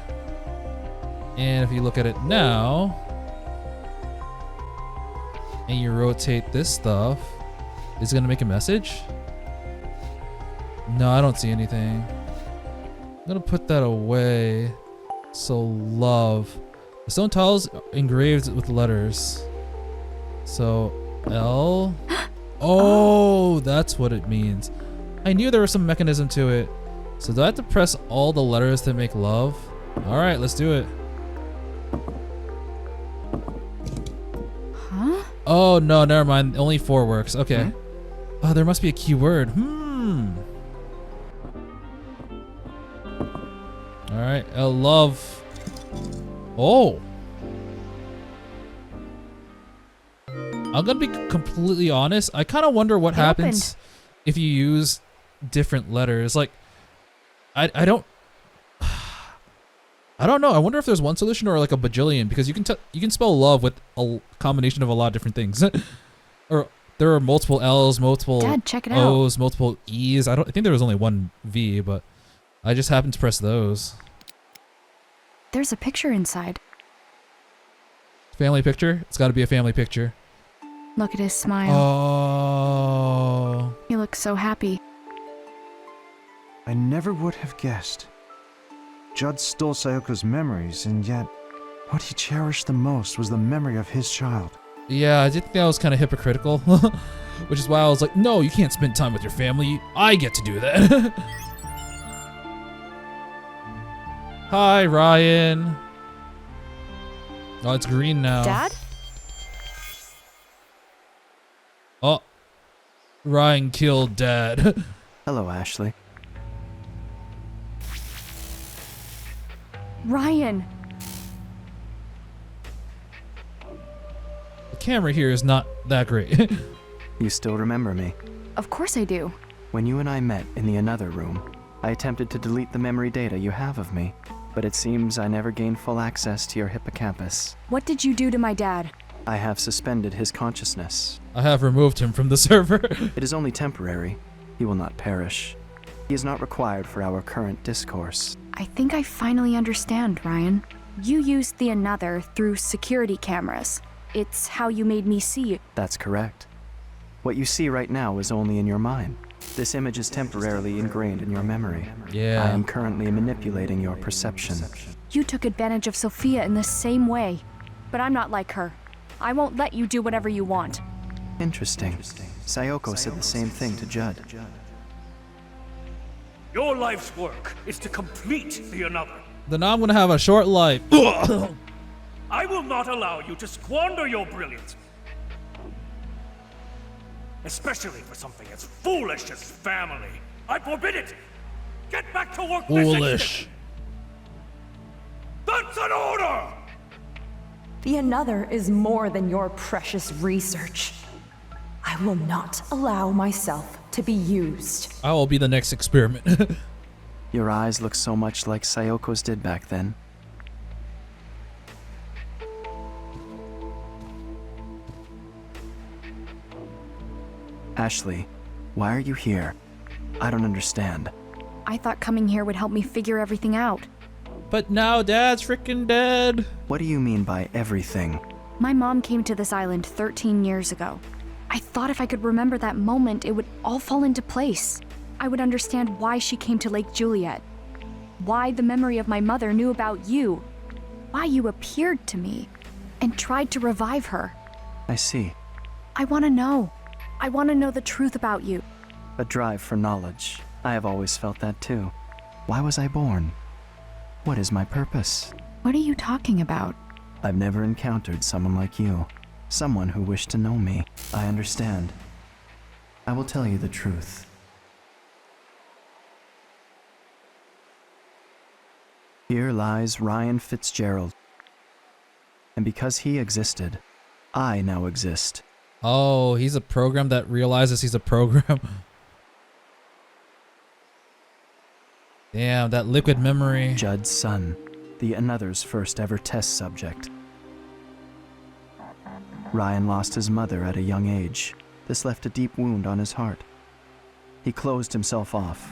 And if you look at it now, and you rotate this stuff, is it gonna make a message? No, I don't see anything. I'm gonna put that away. So love. The stone tiles engraved with letters. So L. Oh, that's what it means. I knew there was some mechanism to it. So do I have to press all the letters to make love? All right, let's do it. Huh? Oh no, never mind. Only 4 works. Okay. Oh, there must be a keyword. All right, love. Oh. I'm gonna be completely honest. I kind of wonder what happens if you use different letters. Like, I don't know. I wonder if there's one solution or like a bajillion, because you can spell love with a combination of a lot of different things. Or there are multiple L's, multiple Dad, check it O's, out. multiple E's. I think there was only one V, but I just happened to press those. There's a picture inside. Family picture? It's got to be a family picture. Look at his smile. Oh. He looks so happy. I never would have guessed. Judd stole Sayoko's memories, and yet what he cherished the most was the memory of his child. Yeah, I did think that was kind of hypocritical, which is why I was like, no, you can't spend time with your family. I get to do that. Hi, Ryan. Oh, it's green now. Dad? Oh, Ryan killed Dad. Hello, Ashley. Ryan. The camera here is not that great. You still remember me? Of course I do. When you and I met in the another room, I attempted to delete the memory data you have of me, but it seems I never gained full access to your hippocampus. What did you do to my dad? I have suspended his consciousness. I have removed him from the server. It is only temporary. He will not perish. He is not required for our current discourse. I think I finally understand, Ryan. You used the another through security cameras. It's how you made me see you. That's correct. What you see right now is only in your mind. This image is temporarily ingrained in your memory. Yeah. I am currently manipulating your perception. You took advantage of Sophia in the same way. But I'm not like her. I won't let you do whatever you want. Interesting. Sayoko said the same thing to Judd. Your life's work is to complete the another. Then I'm gonna have a short life. I will not allow you to squander your brilliance. especially for something as foolish as family. I forbid it! Get back to work Foolish. this instant! That's an order! The Another is more than your precious research. I will not allow myself to be used. I will be the next experiment. Your eyes look so much like Sayoko's did back then. Ashley, why are you here? I don't understand. I thought coming here would help me figure everything out. But now Dad's freaking dead. What do you mean by everything? My mom came to this island 13 years ago. I thought if I could remember that moment, it would all fall into place. I would understand why she came to Lake Juliet. Why the memory of my mother knew about you. Why you appeared to me and tried to revive her. I see. I want to know. I want to know the truth about you. A drive for knowledge. I have always felt that too. Why was I born? What is my purpose? What are you talking about? I've never encountered someone like you. Someone who wished to know me. I understand. I will tell you the truth. Here lies Ryan Fitzgerald. And because he existed, I now exist. Oh, he's a program that realizes he's a program. Damn, that liquid memory. Judd's son, the Another's first ever test subject. Ryan lost his mother at a young age. This left a deep wound on his heart. He closed himself off,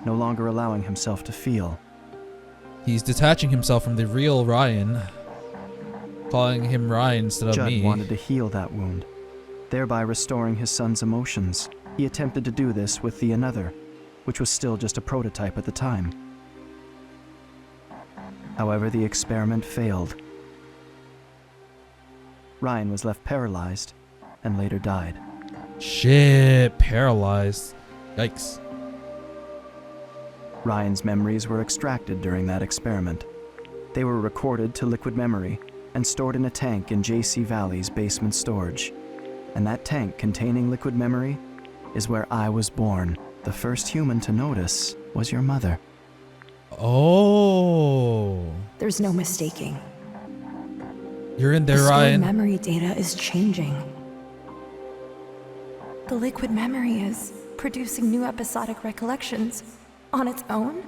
no longer allowing himself to feel. He's detaching himself from the real Ryan, calling him Ryan instead of me. Judd wanted to heal that wound, thereby restoring his son's emotions. He attempted to do this with the Another, which was still just a prototype at the time. However, the experiment failed. Ryan was left paralyzed and later died. Shit, paralyzed. Yikes. Ryan's memories were extracted during that experiment. They were recorded to liquid memory and stored in a tank in JC Valley's basement storage. And that tank containing liquid memory is where I was born. The first human to notice was your mother. Oh. There's no mistaking. You're in there, The stored Ryan. memory data is changing. The liquid memory is producing new episodic recollections on its own?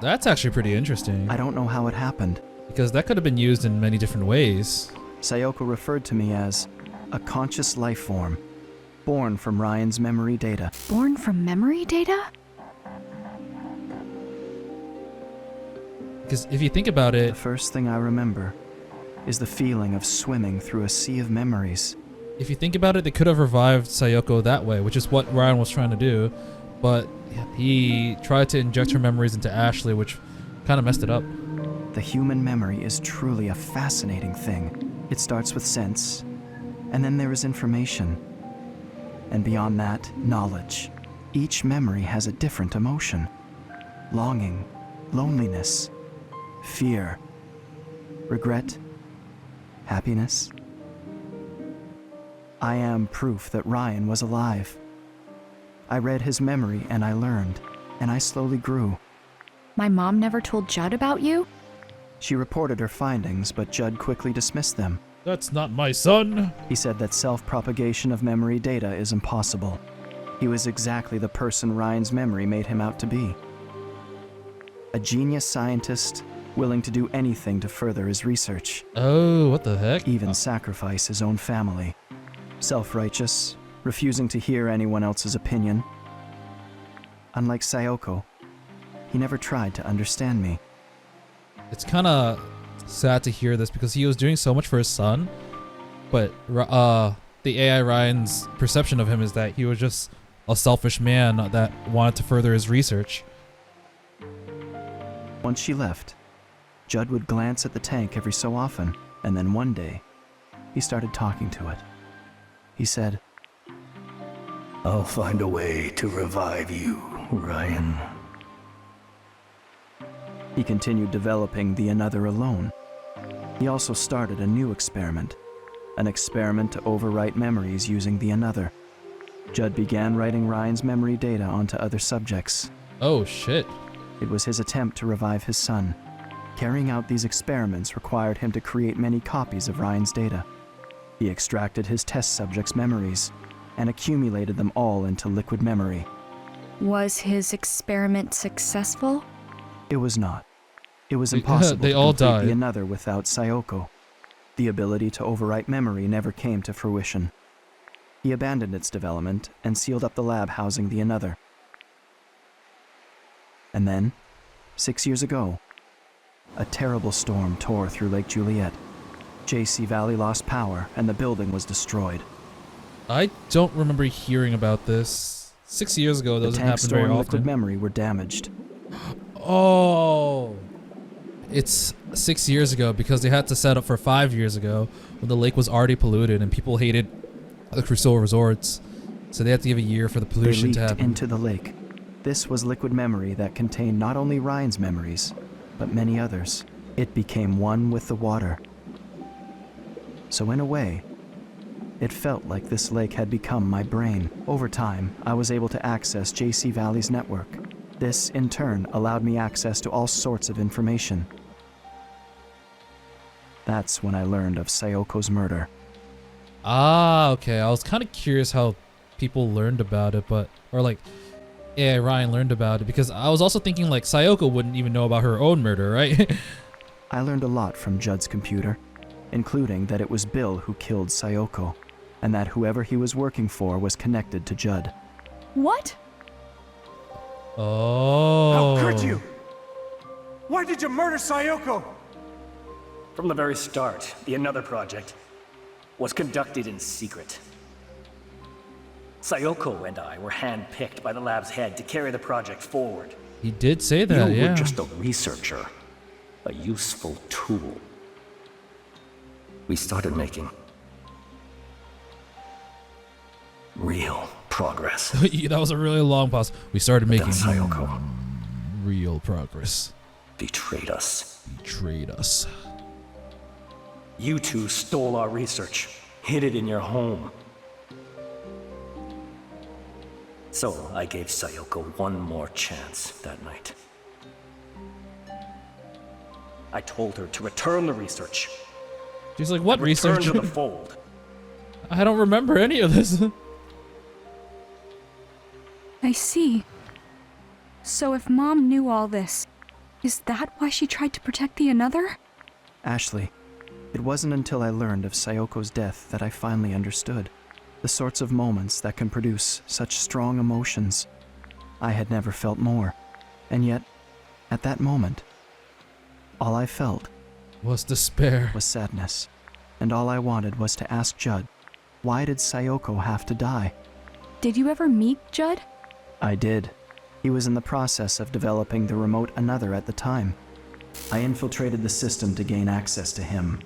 That's actually pretty interesting. I don't know how it happened. Because that could have been used in many different ways. Sayoko referred to me as a conscious life form, born from Ryan's memory data. Born from memory data? Because if you think about it, The first thing I remember is the feeling of swimming through a sea of memories. if you think about it, they could have revived Sayoko that way, which is what Ryan was trying to do. But he tried to inject her memories into Ashley, which kind of messed it up. The human memory is truly a fascinating thing. It starts with sense, and then there is information. And beyond that, knowledge. Each memory has a different emotion. Longing, loneliness, fear, regret, happiness. I am proof that Ryan was alive. I read his memory and I learned, and I slowly grew. My mom never told Judd about you? She reported her findings, but Judd quickly dismissed them. That's not my son. He said that self-propagation of memory data is impossible. He was exactly the person Ryan's memory made him out to be. A genius scientist willing to do anything to further his research, Oh, what the heck? even sacrifice his own family. Self-righteous, refusing to hear anyone else's opinion. Unlike Sayoko, he never tried to understand me. It's kind of sad to hear this because he was doing so much for his son, but the AI Ryan's perception of him is that he was just a selfish man that wanted to further his research. Once she left, Judd would glance at the tank every so often, and then one day, he started talking to it. He said, I'll find a way to revive you, Ryan. He continued developing the Another alone. He also started a new experiment, an experiment to overwrite memories using the Another. Judd began writing Ryan's memory data onto other subjects. Oh, shit. It was his attempt to revive his son. Carrying out these experiments required him to create many copies of Ryan's data. He extracted his test subjects' memories and accumulated them all into liquid memory. Was his experiment successful? It was not. It was impossible They to all complete died. the Another without Sayoko. The ability to overwrite memory never came to fruition. He abandoned its development and sealed up the lab housing the Another. And then, 6 years ago, a terrible storm tore through Lake Juliet. JC Valley lost power and the building was destroyed. I don't remember hearing about this. 6 years ago, it The doesn't tanks happen very storing liquid often. memory were damaged. Oh, it's 6 years ago because they had to set up for 5 years ago when the lake was already polluted and people hated the Crusoe resorts. So they had to give a year for the They pollution to leaked happen. into the lake. This was liquid memory that contained not only Ryan's memories, but many others. It became one with the water. So in a way, it felt like this lake had become my brain. Over time, I was able to access JC Valley's network. This, in turn, allowed me access to all sorts of information. That's when I learned of Sayoko's murder. Ah, okay. I was kind of curious how people learned about it, Ryan learned about it because I was also thinking like Sayoko wouldn't even know about her own murder, right? I learned a lot from Judd's computer, including that it was Bill who killed Sayoko, and that whoever he was working for was connected to Judd. What? Oh. How could you? Why did you murder Sayoko? From the very start, the Another project was conducted in secret. Sayoko and I were handpicked by the lab's head to carry the project forward. He did say that, You yeah. were just a researcher, a useful tool. We started making real progress. That was a really long pause. We started Then making Sayoko real progress. betrayed us. Betrayed us. You two stole our research, hid it in your home. So I gave Sayoko one more chance that night. I told her to return the research. She's like, what Return research? to the fold. I don't remember any of this. I see. So if Mom knew all this, is that why she tried to protect the Another? Ashley, it wasn't until I learned of Sayoko's death that I finally understood the sorts of moments that can produce such strong emotions. I had never felt more, and yet, at that moment, all I felt Was despair. was sadness, and all I wanted was to ask Judd, why did Sayoko have to die? Did you ever meet Judd? I did. He was in the process of developing the remote Another at the time. I infiltrated the system to gain access to him.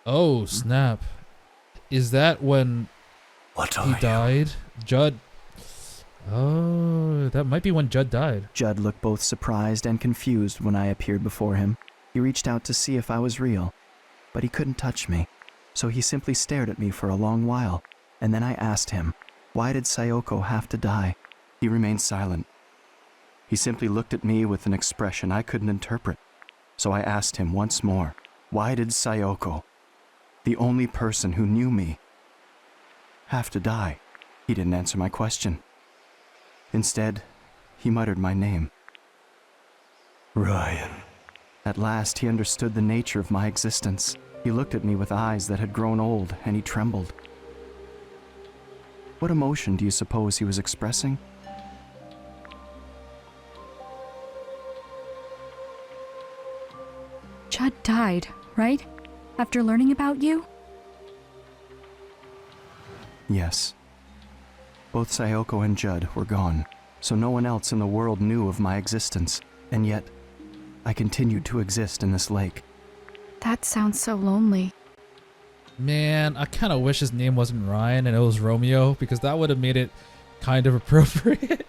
Oh, snap. Is that when What he died? Judd. Oh, that might be when Judd died. Judd looked both surprised and confused when I appeared before him. He reached out to see if I was real, but he couldn't touch me, so he simply stared at me for a long while, and then I asked him, why did Sayoko have to die? He remained silent. He simply looked at me with an expression I couldn't interpret, so I asked him once more, why did Sayoko, the only person who knew me, have to die? He didn't answer my question. Instead, he muttered my name. Ryan. At last, he understood the nature of my existence. He looked at me with eyes that had grown old, and he trembled. What emotion do you suppose he was expressing? Judd died, right? After learning about you? Yes. Both Sayoko and Judd were gone, so no one else in the world knew of my existence, and yet, I continued to exist in this lake. That sounds so lonely. Man, I kind of wish his name wasn't Ryan and it was Romeo, because that would have made it kind of appropriate.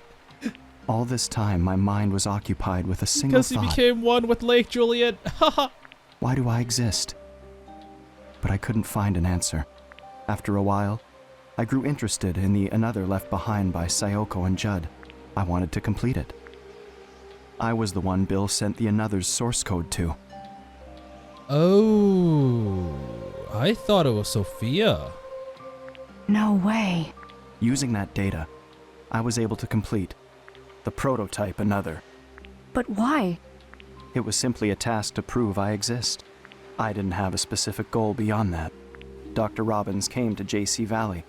All this time, my mind was occupied with a single Because he thought. became one with Lake Juliet. Haha. Why do I exist? But I couldn't find an answer. After a while, I grew interested in the another left behind by Sayoko and Judd. I wanted to complete it. I was the one Bill sent the another's source code to. Oh, I thought it was Sophia. No way. Using that data, I was able to complete the prototype another. But why? It was simply a task to prove I exist. I didn't have a specific goal beyond that. Dr. Robbins came to JC Valley.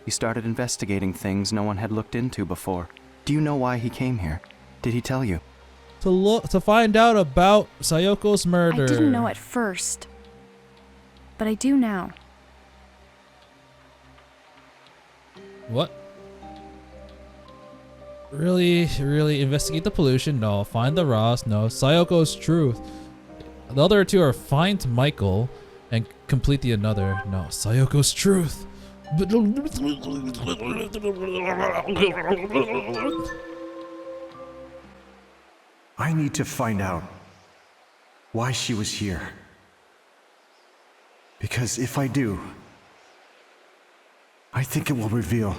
He started investigating things no one had looked into before. Do you know why he came here? Did he tell you? To find out about Sayoko's murder. I didn't know at first, but I do now. What? Really investigate the pollution? No. Find the Ross? No. Sayoko's truth. The other two are find Michael and complete the another. No. Sayoko's truth. I need to find out why she was here. Because if I do, I think it will reveal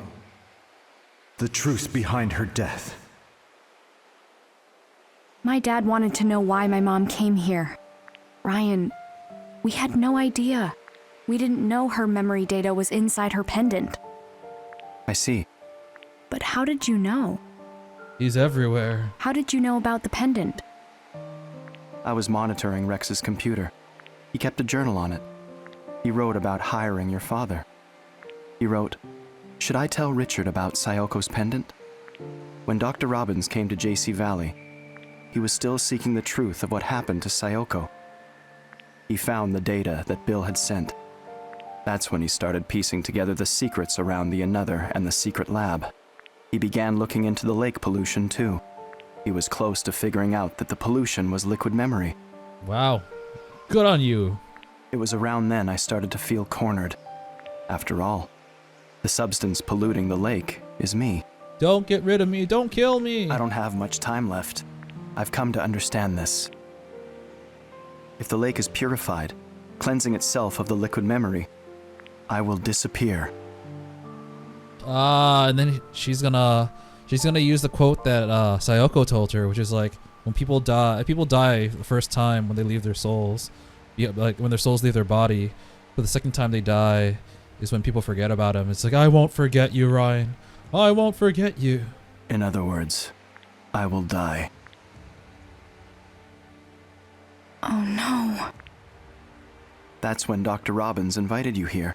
the truth behind her death. My dad wanted to know why my mom came here. Ryan, we had no idea. We didn't know her memory data was inside her pendant. I see. But how did you know? He's everywhere. How did you know about the pendant? I was monitoring Rex's computer. He kept a journal on it. He wrote about hiring your father. He wrote, "Should I tell Richard about Sayoko's pendant?" When Dr. Robbins came to JC Valley, he was still seeking the truth of what happened to Sayoko. He found the data that Bill had sent. That's when he started piecing together the secrets around the another and the secret lab. He began looking into the lake pollution too. He was close to figuring out that the pollution was liquid memory. Wow. Good on you. It was around then I started to feel cornered. After all, the substance polluting the lake is me. Don't get rid of me. Don't kill me. I don't have much time left. I've come to understand this. If the lake is purified, cleansing itself of the liquid memory, I will disappear. And then she's gonna use the quote that Sayoko told her, which is like, when people die the first time when they leave their souls, like when their souls leave their body, but the second time they die is when people forget about him. It's like, I won't forget you, Ryan. I won't forget you. In other words, I will die. Oh no. That's when Dr. Robbins invited you here.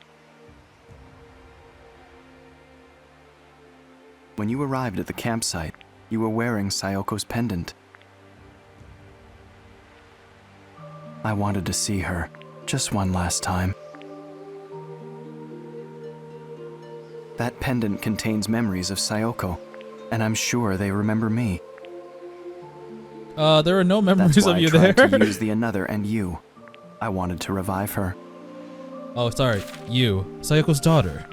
When you arrived at the campsite, you were wearing Sayoko's pendant. I wanted to see her, just one last time. That pendant contains memories of Sayoko, and I'm sure they remember me. There are no memories That's why of you I tried there. to use the another and you. I wanted to revive her. Oh, sorry. You. Sayoko's daughter.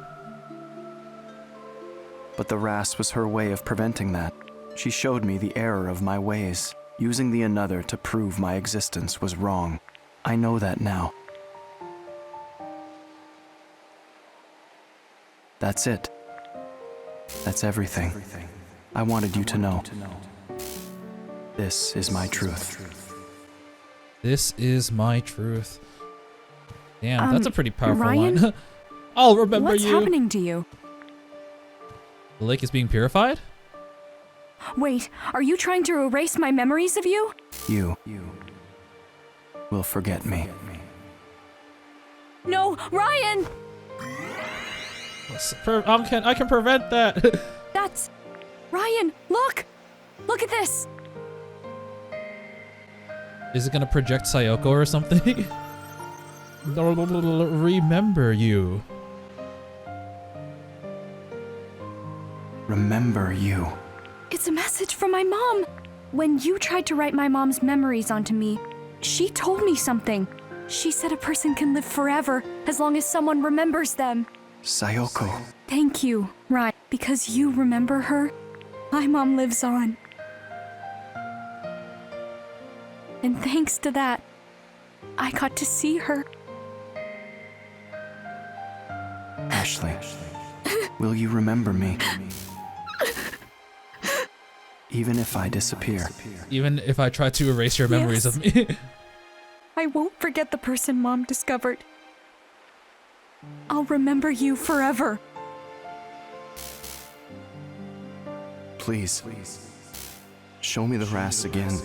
But the RAS was her way of preventing that. She showed me the error of my ways. Using the another to prove my existence was wrong. I know that now. That's it. That's everything. I wanted you to know. This is my truth. This is my truth. Damn, that's a pretty powerful Ryan? line. I'll remember What's you. happening to you? The lake is being purified? Wait, are you trying to erase my memories of you? You will forget me. No, Ryan! I can prevent that. That's... Ryan, look! Look at this! Is it gonna project Sayoko or something? Remember you. Remember you. It's a message from my mom. When you tried to write my mom's memories onto me, she told me something. She said a person can live forever as long as someone remembers them. Sayoko. Thank you, Ryan. Because you remember her, my mom lives on. And thanks to that, I got to see her. Ashley. Will you remember me? Even if I disappear. Even if I try to erase your memories of me. I won't forget the person Mom discovered. I'll remember you forever. Please. Show me the Ras again.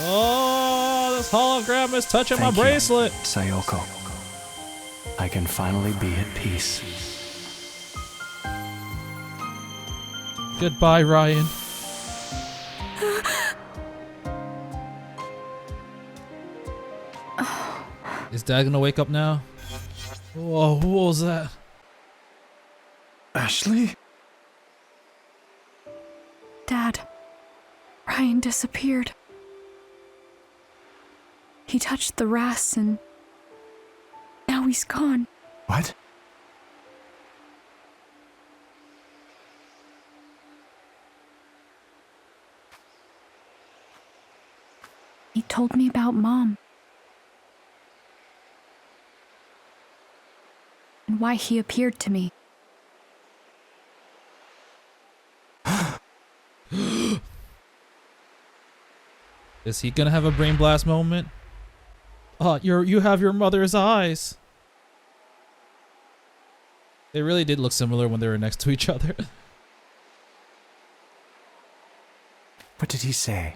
Oh, this hologram is touching my Thank you, bracelet. Sayoko. I can finally be at peace. Goodbye, Ryan. Is Dad gonna wake up now? Whoa, what was that? Ashley? Dad, Ryan disappeared. He touched the Ras and now he's gone. What? He told me about Mom. And why he appeared to me. Is he gonna have a brain blast moment? Oh, you have your mother's eyes. They really did look similar when they were next to each other. What did he say?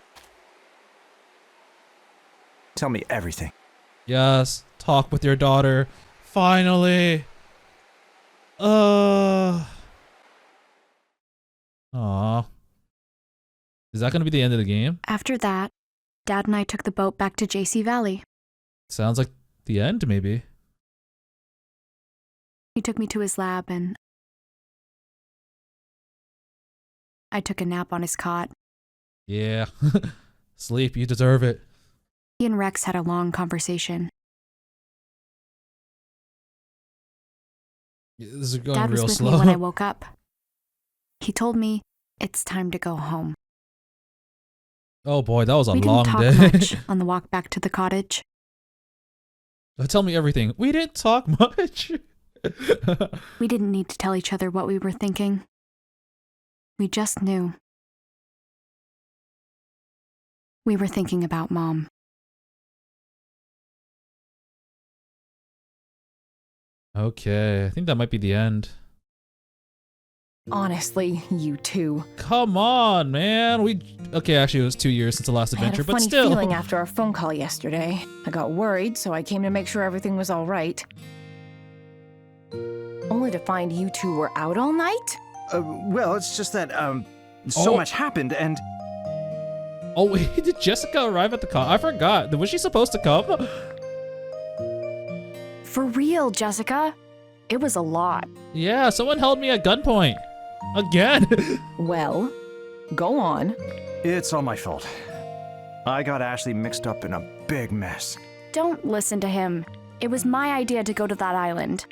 Tell me everything. Yes, talk with your daughter. Finally. Aw. Is that gonna be the end of the game? After that, Dad and I took the boat back to JC Valley. Sounds like the end, maybe. He took me to his lab and I took a nap on his cot. Yeah. Sleep, you deserve it. He and Rex had a long conversation. This is going Dad was real with slow. me when I woke up. He told me it's time to go home. Oh boy, that was a We long didn't day. talk much on the walk back to the cottage. Tell me everything. We didn't talk much. We didn't need to tell each other what we were thinking. We just knew. We were thinking about Mom. Okay, I think that might be the end. Honestly, you two. Come on, man. Okay, actually it was 2 years since the last I had adventure, a but funny still. feeling after our phone call yesterday. I got worried, so I came to make sure everything was all right. Only to find you two were out all night? Well, it's just that, so much happened, and... Oh wait, did Jessica arrive at the car? I forgot. Was she supposed to come? For real, Jessica. It was a lot. Yeah, someone held me at gunpoint. Again. Well, go on. It's all my fault. I got Ashley mixed up in a big mess. Don't listen to him. It was my idea to go to that island.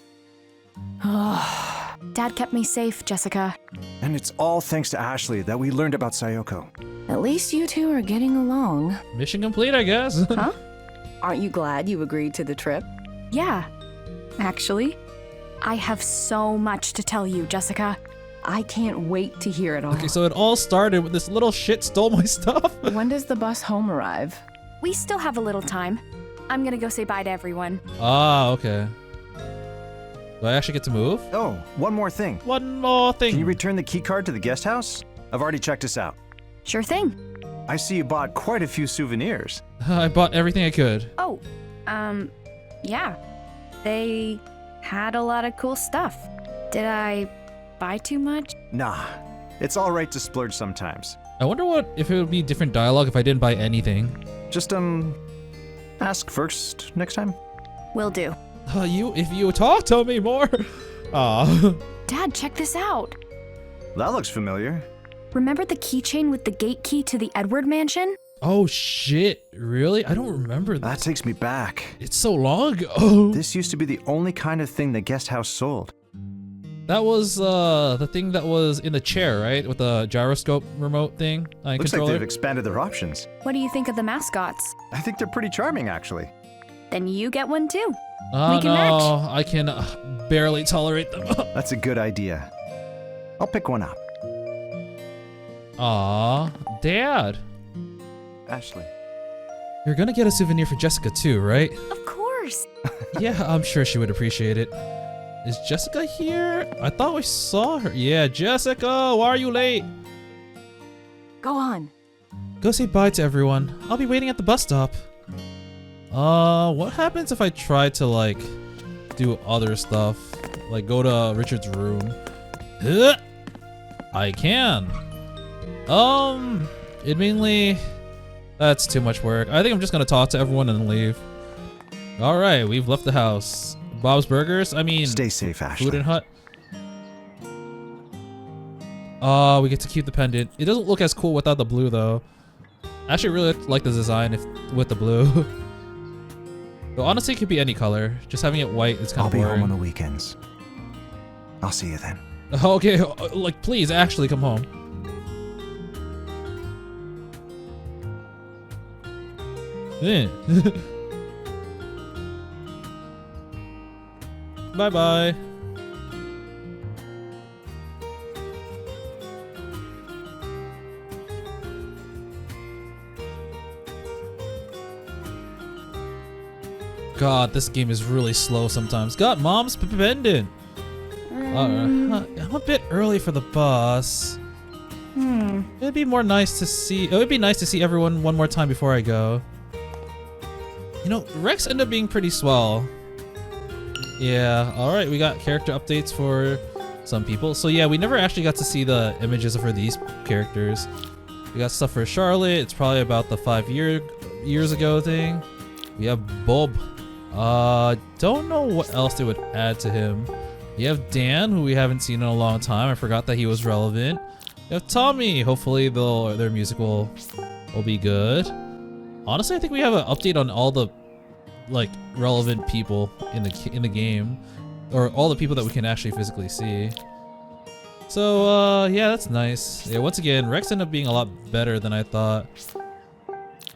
Dad kept me safe, Jessica. And it's all thanks to Ashley that we learned about Sayoko. At least you two are getting along. Mission complete, I guess. Huh? Aren't you glad you agreed to the trip? Yeah, actually. I have so much to tell you, Jessica. I can't wait to hear it all. Okay, so it all started when this little shit stole my stuff. When does the bus home arrive? We still have a little time. I'm gonna go say bye to everyone. Ah, okay. Do I actually get to move? Oh, one more thing. One more thing. Can you return the key card to the guest house? I've already checked this out. Sure thing. I see you bought quite a few souvenirs. I bought everything I could. Oh, yeah. They had a lot of cool stuff. Did I buy too much? Nah, it's all right to splurge sometimes. I wonder if it would be different dialogue if I didn't buy anything. Just, ask first next time. Will do. If you talk to me more. Aw. Dad, check this out. That looks familiar. Remember the keychain with the gate key to the Edward mansion? Oh shit, really? I don't remember that. That takes me back. It's so long ago. This used to be the only kind of thing the guest house sold. That was the thing that was in the chair, right? With the gyroscope remote thing. Looks like they've expanded their options. What do you think of the mascots? I think they're pretty charming, actually. Then you get one too. Oh We can no, match. I can barely tolerate them. That's a good idea. I'll pick one up. Aw, Dad. Ashley. You're gonna get a souvenir for Jessica too, right? Of course. Yeah, I'm sure she would appreciate it. Is Jessica here? I thought we saw her. Yeah, Jessica, why are you late? Go on. Go say bye to everyone. I'll be waiting at the bus stop. What happens if I try to like do other stuff? Like go to Richard's room? Huh? I can. Admittedly, that's too much work. I think I'm just gonna talk to everyone and leave. All right, we've left the house. Bob's Burgers? I mean, stay safe, Ashley. Food and Hut. We get to keep the pendant. It doesn't look as cool without the blue though. I actually really like the design with the blue. But honestly, it could be any color. Just having it white is kind of boring. I'll be home on the weekends. I'll see you then. Okay, like please, actually come home. Bye bye. God, this game is really slow sometimes. Got mom's pendant. I'm a bit early for the bus. It'd be more nice to see. It would be nice to see everyone one more time before I go. You know, Rex ended up being pretty swell. Yeah, alright, we got character updates for some people. So yeah, we never actually got to see the images for these characters. We got stuff for Charlotte. It's probably about the 5 years ago thing. We have Bob. Don't know what else they would add to him. You have Dan, who we haven't seen in a long time. I forgot that he was relevant. You have Tommy. Hopefully their music will be good. Honestly, I think we have an update on all the like relevant people in the game, or all the people that we can actually physically see. So yeah, that's nice. Yeah, once again, Rex ended up being a lot better than I thought.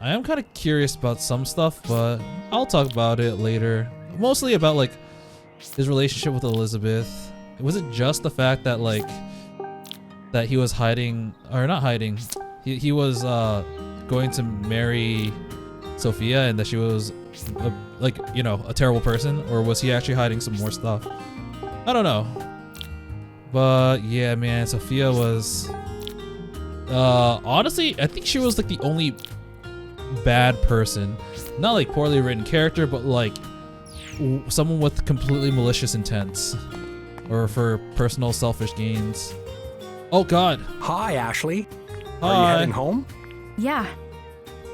I am kind of curious about some stuff, but I'll talk about it later. Mostly about like his relationship with Elizabeth. Was it just the fact that like that he was hiding, or not hiding, he was going to marry Sophia and that she was like, you know, a terrible person, or was he actually hiding some more stuff? I don't know. But yeah, man, Sophia was honestly, I think she was like the only bad person. Not like poorly written character, but like someone with completely malicious intents, or for personal selfish gains. Oh god. Hi, Ashley. Hi. Are you heading home? Yeah.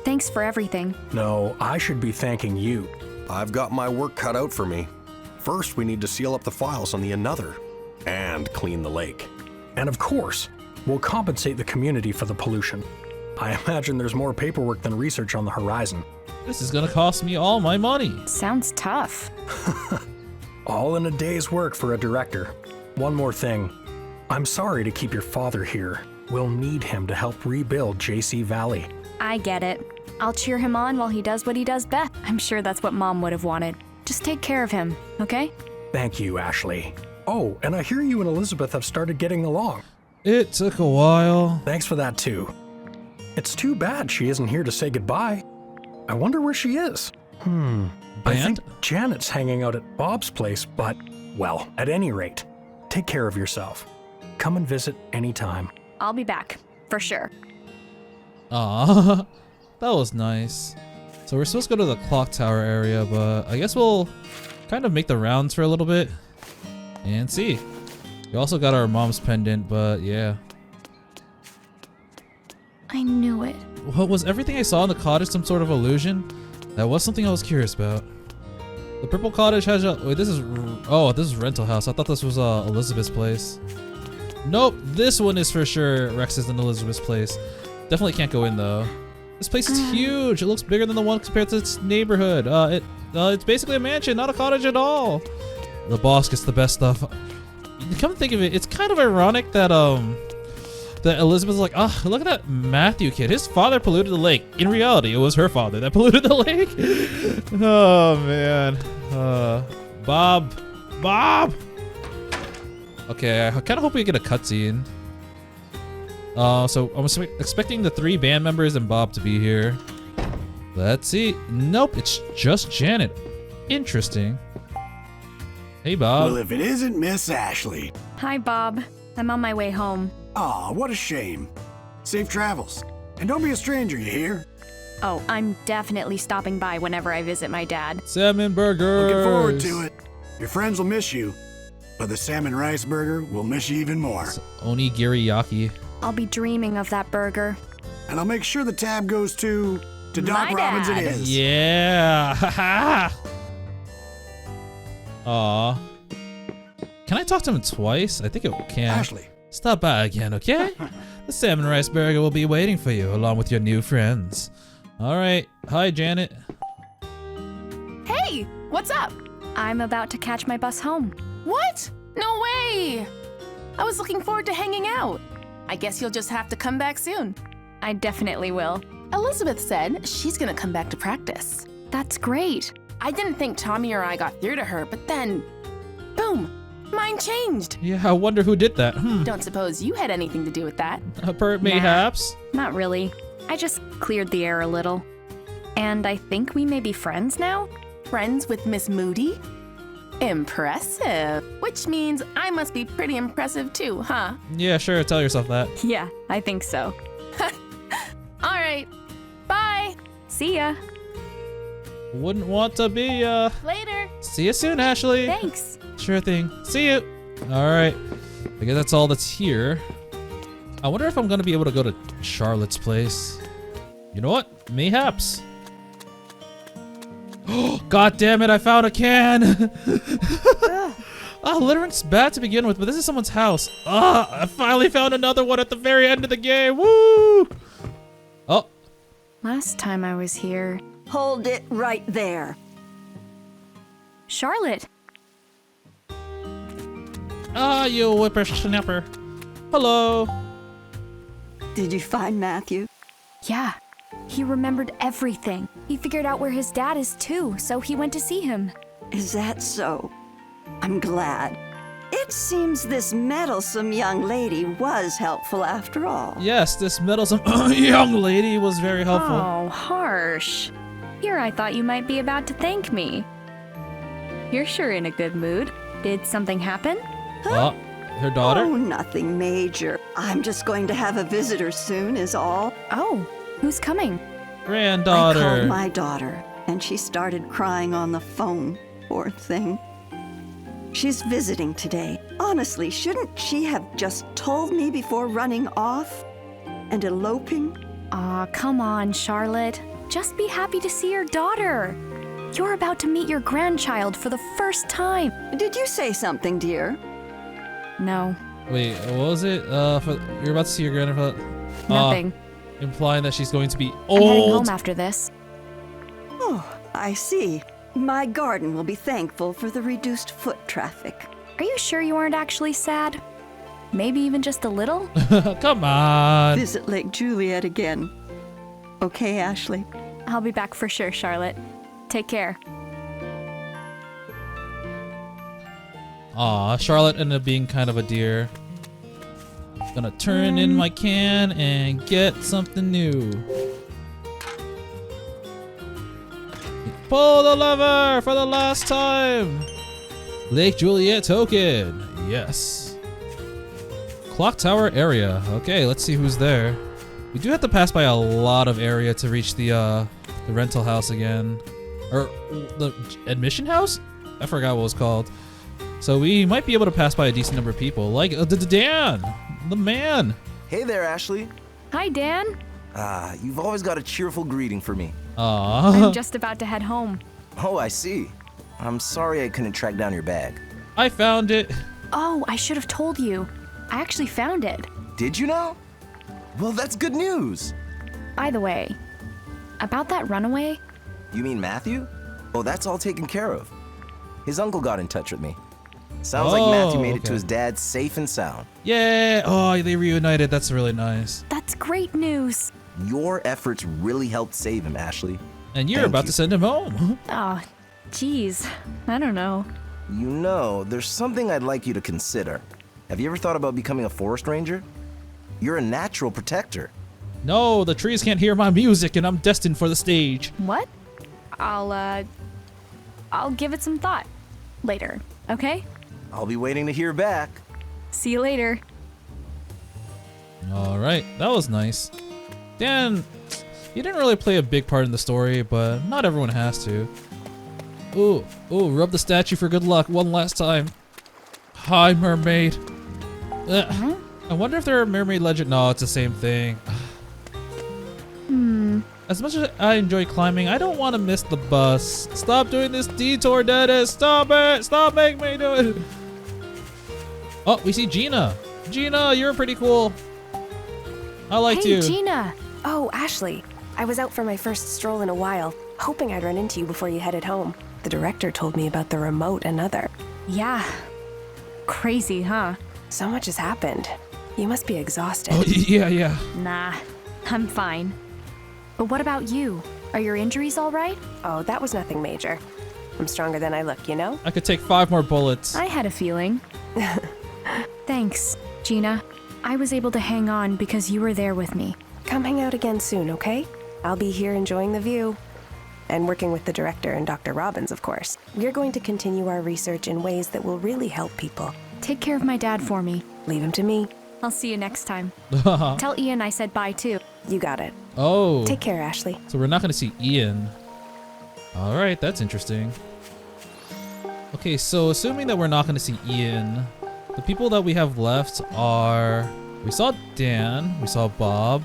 Thanks for everything. No, I should be thanking you. I've got my work cut out for me. First, we need to seal up the files on the Another and clean the lake. And of course, we'll compensate the community for the pollution. I imagine there's more paperwork than research on the horizon. This is gonna cost me all my money. Sounds tough. All in a day's work for a director. One more thing. I'm sorry to keep your father here. We'll need him to help rebuild JC Valley. I get it. I'll cheer him on while he does what he does best. I'm sure that's what Mom would have wanted. Just take care of him, okay? Thank you, Ashley. Oh, and I hear you and Elizabeth have started getting along. It took a while. Thanks for that too. It's too bad she isn't here to say goodbye. I wonder where she is. I think Janet's hanging out at Bob's place, but, well, at any rate, take care of yourself. Come and visit anytime. I'll be back, for sure. Aw, that was nice. So we're supposed to go to the clock tower area, but I guess we'll kind of make the rounds for a little bit and see. We also got our mom's pendant, but yeah. I knew it. What was everything I saw in the cottage some sort of illusion? That was something I was curious about. The purple cottage has a, wait, this is rental house. I thought this was Elizabeth's place. Nope, this one is for sure Rex's and Elizabeth's place. Definitely can't go in though. This place is huge. It looks bigger than the one compared to its neighborhood. It's basically a mansion, not a cottage at all. The boss gets the best stuff. come think of it, it's kind of ironic that that Elizabeth's like, oh, look at that Matthew kid. His father polluted the lake. In reality, it was her father that polluted the lake. Oh man. Bob. Okay, I kind of hope we get a cutscene. So I'm expecting the 3 band members and Bob to be here. Let's see. Nope, it's just Janet. Interesting. Hey, Bob. Well, if it isn't Miss Ashley. Hi, Bob. I'm on my way home. Aw, what a shame. Safe travels. And don't be a stranger, you hear? Oh, I'm definitely stopping by whenever I visit my dad. Salmon burgers. Looking forward to it. Your friends will miss you, but the salmon rice burger will miss you even more. It's onigiri. I'll be dreaming of that burger. And I'll make sure the tab goes to Doc Robbins it is. Yeah. Haha. Aw. Can I talk to him twice? I think it can. Ashley. Stop by again, okay? The salmon rice burger will be waiting for you along with your new friends. All right. Hi, Janet. Hey, what's up? I'm about to catch my bus home. What? No way! I was looking forward to hanging out. I guess you'll just have to come back soon. I definitely will. Elizabeth said she's gonna come back to practice. That's great. I didn't think Tommy or I got through to her, but then, boom, mine changed. Yeah, I wonder who did that. Don't suppose you had anything to do with that? Mayhaps? Not really. I just cleared the air a little. And I think we may be friends now? Friends with Miss Moody? Impressive. Which means I must be pretty impressive too, huh? Yeah, sure, tell yourself that. Yeah, I think so. All right. Bye. See ya. Wouldn't want to be, Later. See you soon, Ashley. Thanks. Sure thing. See you. All right. I guess that's all that's here. I wonder if I'm going to be able to go to Charlotte's place. You know what? Mayhaps. God damn it, I found a can. Littering's bad to begin with, but this is someone's house. I finally found another one at the very end of the game. Woo! Oh. Last time I was here. Hold it right there. Charlotte. You whippersnapper. Hello. Did you find Matthew? Yeah. He remembered everything. He figured out where his dad is too, so he went to see him. Is that so? I'm glad. It seems this meddlesome young lady was helpful after all. Yes, this meddlesome young lady was very helpful. Oh, harsh. Here I thought you might be about to thank me. You're sure in a good mood. Did something happen? Huh? Her daughter? Oh, nothing major. I'm just going to have a visitor soon is all. Oh, who's coming? Granddaughter. I called my daughter, and she started crying on the phone. Poor thing. She's visiting today. Honestly, shouldn't she have just told me before running off and eloping? Aw, come on, Charlotte. Just be happy to see your daughter. You're about to meet your grandchild for the first time. Did you say something, dear? No. Wait, what was it? You're about to see your grandfather. Nothing. Implying that she's going to be I'm heading old. home after this. Oh, I see. My garden will be thankful for the reduced foot traffic. Are you sure you aren't actually sad? Maybe even just a little? Come on. Visit Lake Juliet again. Okay, Ashley? I'll be back for sure, Charlotte. Take care. Aw, Charlotte ended up being kind of a dear. Gonna turn in my can and get something new. Pull the lever for the last time. Lake Juliet token. Yes. Clock tower area. Okay, let's see who's there. We do have to pass by a lot of area to reach the rental house again. Or the admission house? I forgot what it was called. So we might be able to pass by a decent number of people. Like Dan, the man. Hey there, Ashley. Hi, Dan. You've always got a cheerful greeting for me. I'm just about to head home. Oh, I see. I'm sorry I couldn't track down your bag. I found it. Oh, I should have told you. I actually found it. Did you now? Well, that's good news. By the way, about that runaway? You mean Matthew? Oh, that's all taken care of. His uncle got in touch with me. Sounds like Matthew made it okay. to his dad safe and sound. Yeah. Oh, they reunited. That's really nice. That's great news. Your efforts really helped save him, Ashley. And you're Thank about you. to send him home. Oh, geez. I don't know. You know, there's something I'd like you to consider. Have you ever thought about becoming a forest ranger? You're a natural protector. No, the trees can't hear my music, and I'm destined for the stage. What? I'll give it some thought later, okay? I'll be waiting to hear back. See you later. All right, that was nice. Dan, you didn't really play a big part in the story, but not everyone has to. Ooh, rub the statue for good luck one last time. Hi, mermaid. Ugh. I wonder if they're a mermaid legend. No, it's the same thing. As much as I enjoy climbing, I don't want to miss the bus. Stop doing this detour, Dennis. Stop it. Stop making me do it. Oh, we see Gina. Gina, you're pretty cool. I liked you. Hey, Gina. Oh, Ashley. I was out for my first stroll in a while, hoping I'd run into you before you headed home. The director told me about the remote and other. Yeah. Crazy, huh? So much has happened. You must be exhausted. Oh, yeah. Nah, I'm fine. But what about you? Are your injuries all right? Oh, that was nothing major. I'm stronger than I look, you know? I could take 5 more bullets. I had a feeling. Thanks, Gina. I was able to hang on because you were there with me. Come hang out again soon, okay? I'll be here enjoying the view. And working with the director and Dr. Robbins, of course. We're going to continue our research in ways that will really help people. Take care of my dad for me. Leave him to me. I'll see you next time. Tell Ian I said bye too. You got it. Oh. Take care, Ashley. So we're not going to see Ian. All right, that's interesting. Okay, so assuming that we're not going to see Ian, the people that we have left are... We saw Dan, we saw Bob.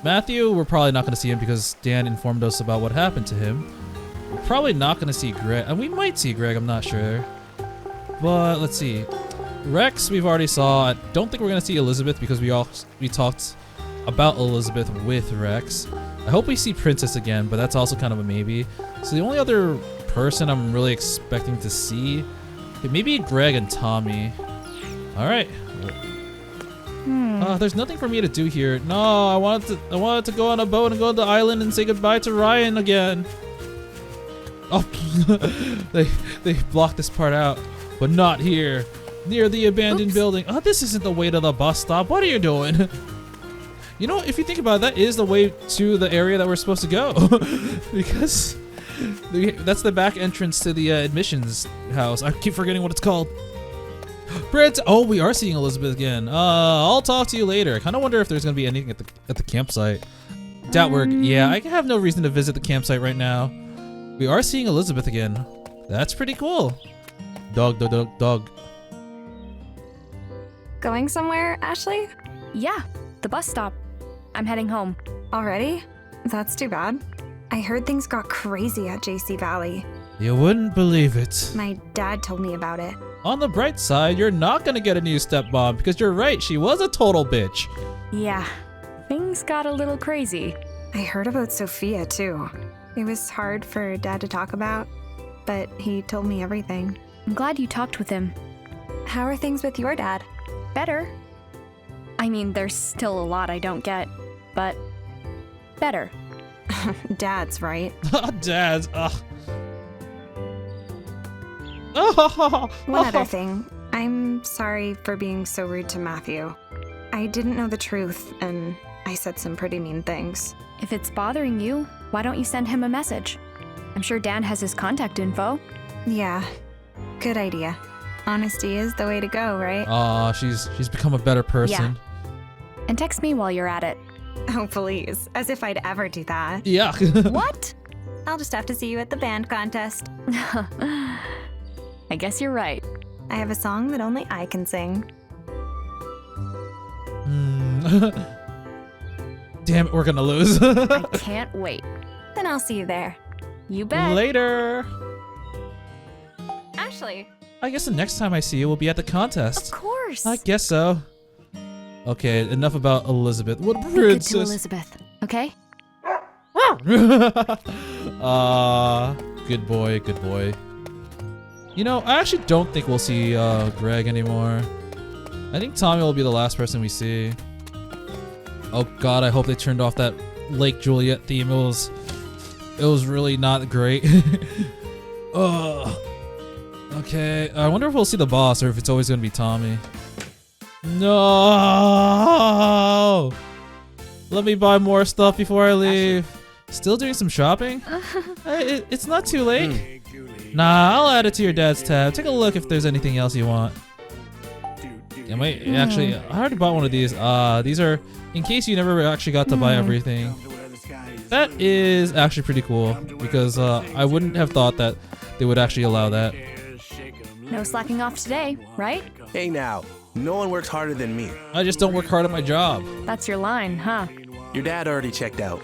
Matthew, we're probably not going to see him because Dan informed us about what happened to him. We're probably not going to see Greg, and we might see Greg, I'm not sure. But let's see. Rex, we've already saw. I don't think we're going to see Elizabeth because we talked about Elizabeth with Rex. I hope we see Princess again, but that's also kind of a maybe. So the only other person I'm really expecting to see, maybe Greg and Tommy. All right. There's nothing for me to do here. No, I wanted to go on a boat and go to the island and say goodbye to Ryan again. Oh, they blocked this part out, but not here. Near the abandoned building. Oh, this isn't the way to the bus stop. What are you doing? You know, if you think about it, that is the way to the area that we're supposed to go. Because that's the back entrance to the admissions house. I keep forgetting what it's called. Brett, oh, we are seeing Elizabeth again. I'll talk to you later. I kind of wonder if there's going to be anything at the campsite. Doubt we're... Yeah, I have no reason to visit the campsite right now. We are seeing Elizabeth again. That's pretty cool. Dog. Going somewhere, Ashley? Yeah, the bus stop. I'm heading home. Already? That's too bad. I heard things got crazy at JC Valley. You wouldn't believe it. My dad told me about it. On the bright side, you're not gonna get a new stepmom because you're right, she was a total bitch. Yeah, things got a little crazy. I heard about Sophia too. It was hard for Dad to talk about, but he told me everything. I'm glad you talked with him. How are things with your dad? Better. I mean, there's still a lot I don't get, but better. Dad's right. Dad's, ugh. One other thing. I'm sorry for being so rude to Matthew. I didn't know the truth, and I said some pretty mean things. If it's bothering you, why don't you send him a message? I'm sure Dan has his contact info. Yeah, good idea. Honesty is the way to go, right? Aw, she's become a better person. Yeah. And text me while you're at it. Oh, please. As if I'd ever do that. Yeah. What? I'll just have to see you at the band contest. I guess you're right. I have a song that only I can sing. Damn it, we're gonna lose. I can't wait. Then I'll see you there. You bet. Later. Ashley. I guess the next time I see you will be at the contest. Of course. I guess so. Okay, enough about Elizabeth. What Good princess? to Elizabeth, okay? Good boy, good boy. You know, I actually don't think we'll see Greg anymore. I think Tommy will be the last person we see. Oh god, I hope they turned off that Lake Juliet theme. It was really not great. Ugh. Okay, I wonder if we'll see the boss or if it's always gonna be Tommy. No! Let me buy more stuff before I leave. Still doing some shopping? It's not too late. Nah, I'll add it to your dad's tab. Take a look if there's anything else you want. Yeah, wait, actually, I already bought one of these. These are in case you never actually got to buy everything. That is actually pretty cool because I wouldn't have thought that they would actually allow that. No slacking off today, right? Hey now, no one works harder than me. I just don't work hard at my job. That's your line, huh? Your dad already checked out.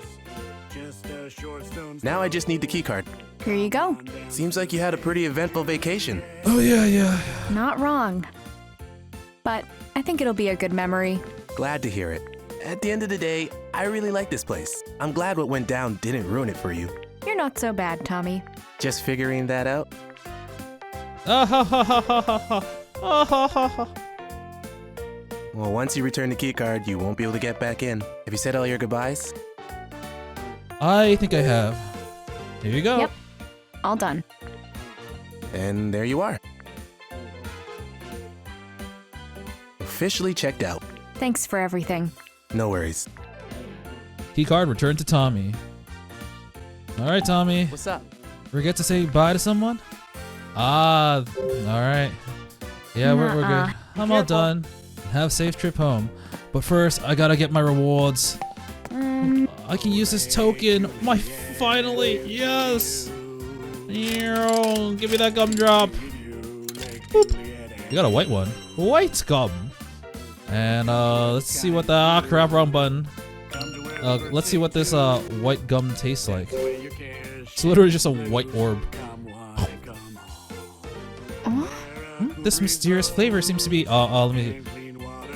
Now I just need the keycard. Here you go. Seems like you had a pretty eventful vacation. Oh yeah. Not wrong. But I think it'll be a good memory. Glad to hear it. At the end of the day, I really like this place. I'm glad what went down didn't ruin it for you. You're not so bad, Tommy. Just figuring that out? Well, once you return the keycard, you won't be able to get back in. Have you said all your goodbyes? I think I have. Here you go. Yep. All done. And there you are. Officially checked out. Thanks for everything. No worries. Keycard returned to Tommy. Alright, Tommy. What's up? Forget to say bye to someone? Alright. Yeah, we're good. I'm all done. Have a safe trip home. But first, I gotta get my rewards. I can use this token. Finally, yes! Give me that gumdrop. Boop. You got a white one. White gum. And let's see what the crap, wrong button. Let's see what this white gum tastes like. It's literally just a white orb. This mysterious flavor seems to be let me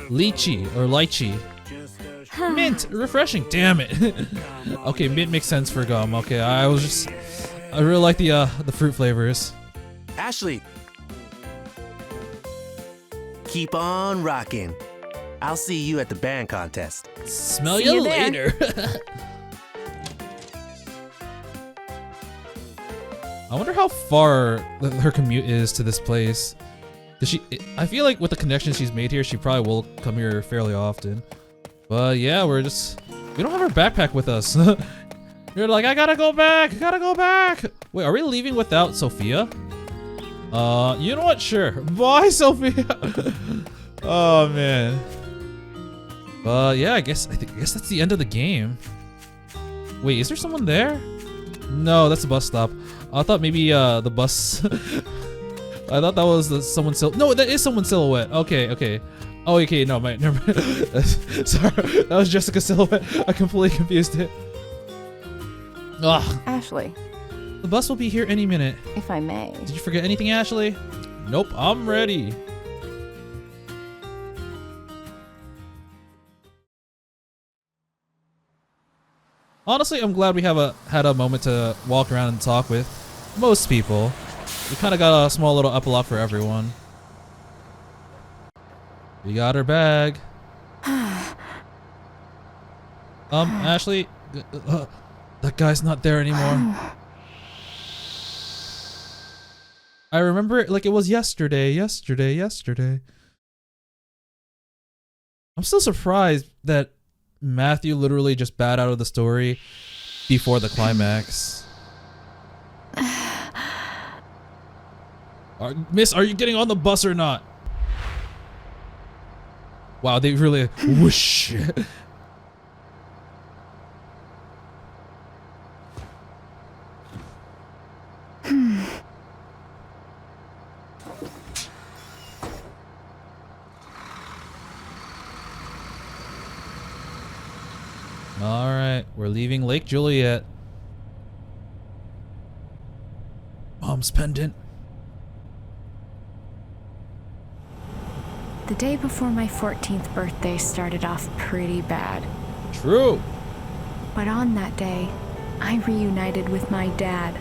lychee or lychee. Mint, refreshing. Damn it. Okay, mint makes sense for gum. Okay, I really like the fruit flavors. Ashley, keep on rocking. I'll see you at the band contest. Smell you later. I wonder how far her commute is to this place. Does she? I feel like with the connections she's made here, she probably will come here fairly often. But yeah, we don't have our backpack with us. You're like, I gotta go back. Wait, are we leaving without Sophia? You know what? Sure. Bye, Sophia. Oh man. Yeah, I guess that's the end of the game. Wait, is there someone there? No, that's a bus stop. I thought maybe the bus. I thought that was someone No, that is someone's silhouette. Okay. Oh, okay, no, never mind. Sorry, that was Jessica's silhouette. I completely confused it. Ugh. Ashley. The bus will be here any minute. If I may. Did you forget anything, Ashley? Nope, I'm ready. Honestly, I'm glad we had a moment to walk around and talk with most people. We kind of got a small little epilogue for everyone. We got her bag. Ashley, that guy's not there anymore. I remember it like it was yesterday. I'm still surprised that Matthew literally just bowed out of the story before the climax. Miss, are you getting on the bus or not? Wow, they really whoosh. All right, we're leaving Lake Juliet. Mom's pendant. The day before my 14th birthday started off pretty bad. True. But on that day, I reunited with my dad.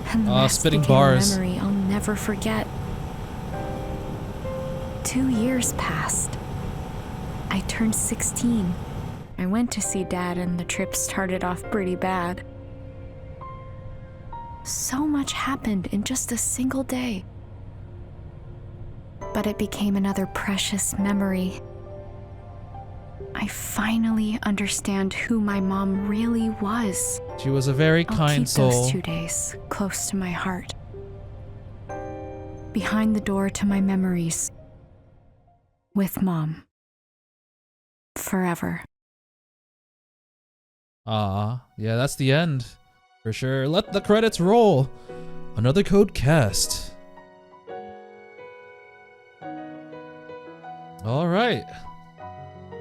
And the rest spitting became bars. a memory I'll never forget. 2 years passed. I turned 16. I went to see Dad and the trip started off pretty bad. So much happened in just a single day. But it became another precious memory. I finally understand who my mom really was. She was a very kind soul. I'll keep those 2 days close to my heart. Behind the door to my memories. With Mom. Forever. Yeah, that's the end. For sure. Let the credits roll. Another code cast. Alright.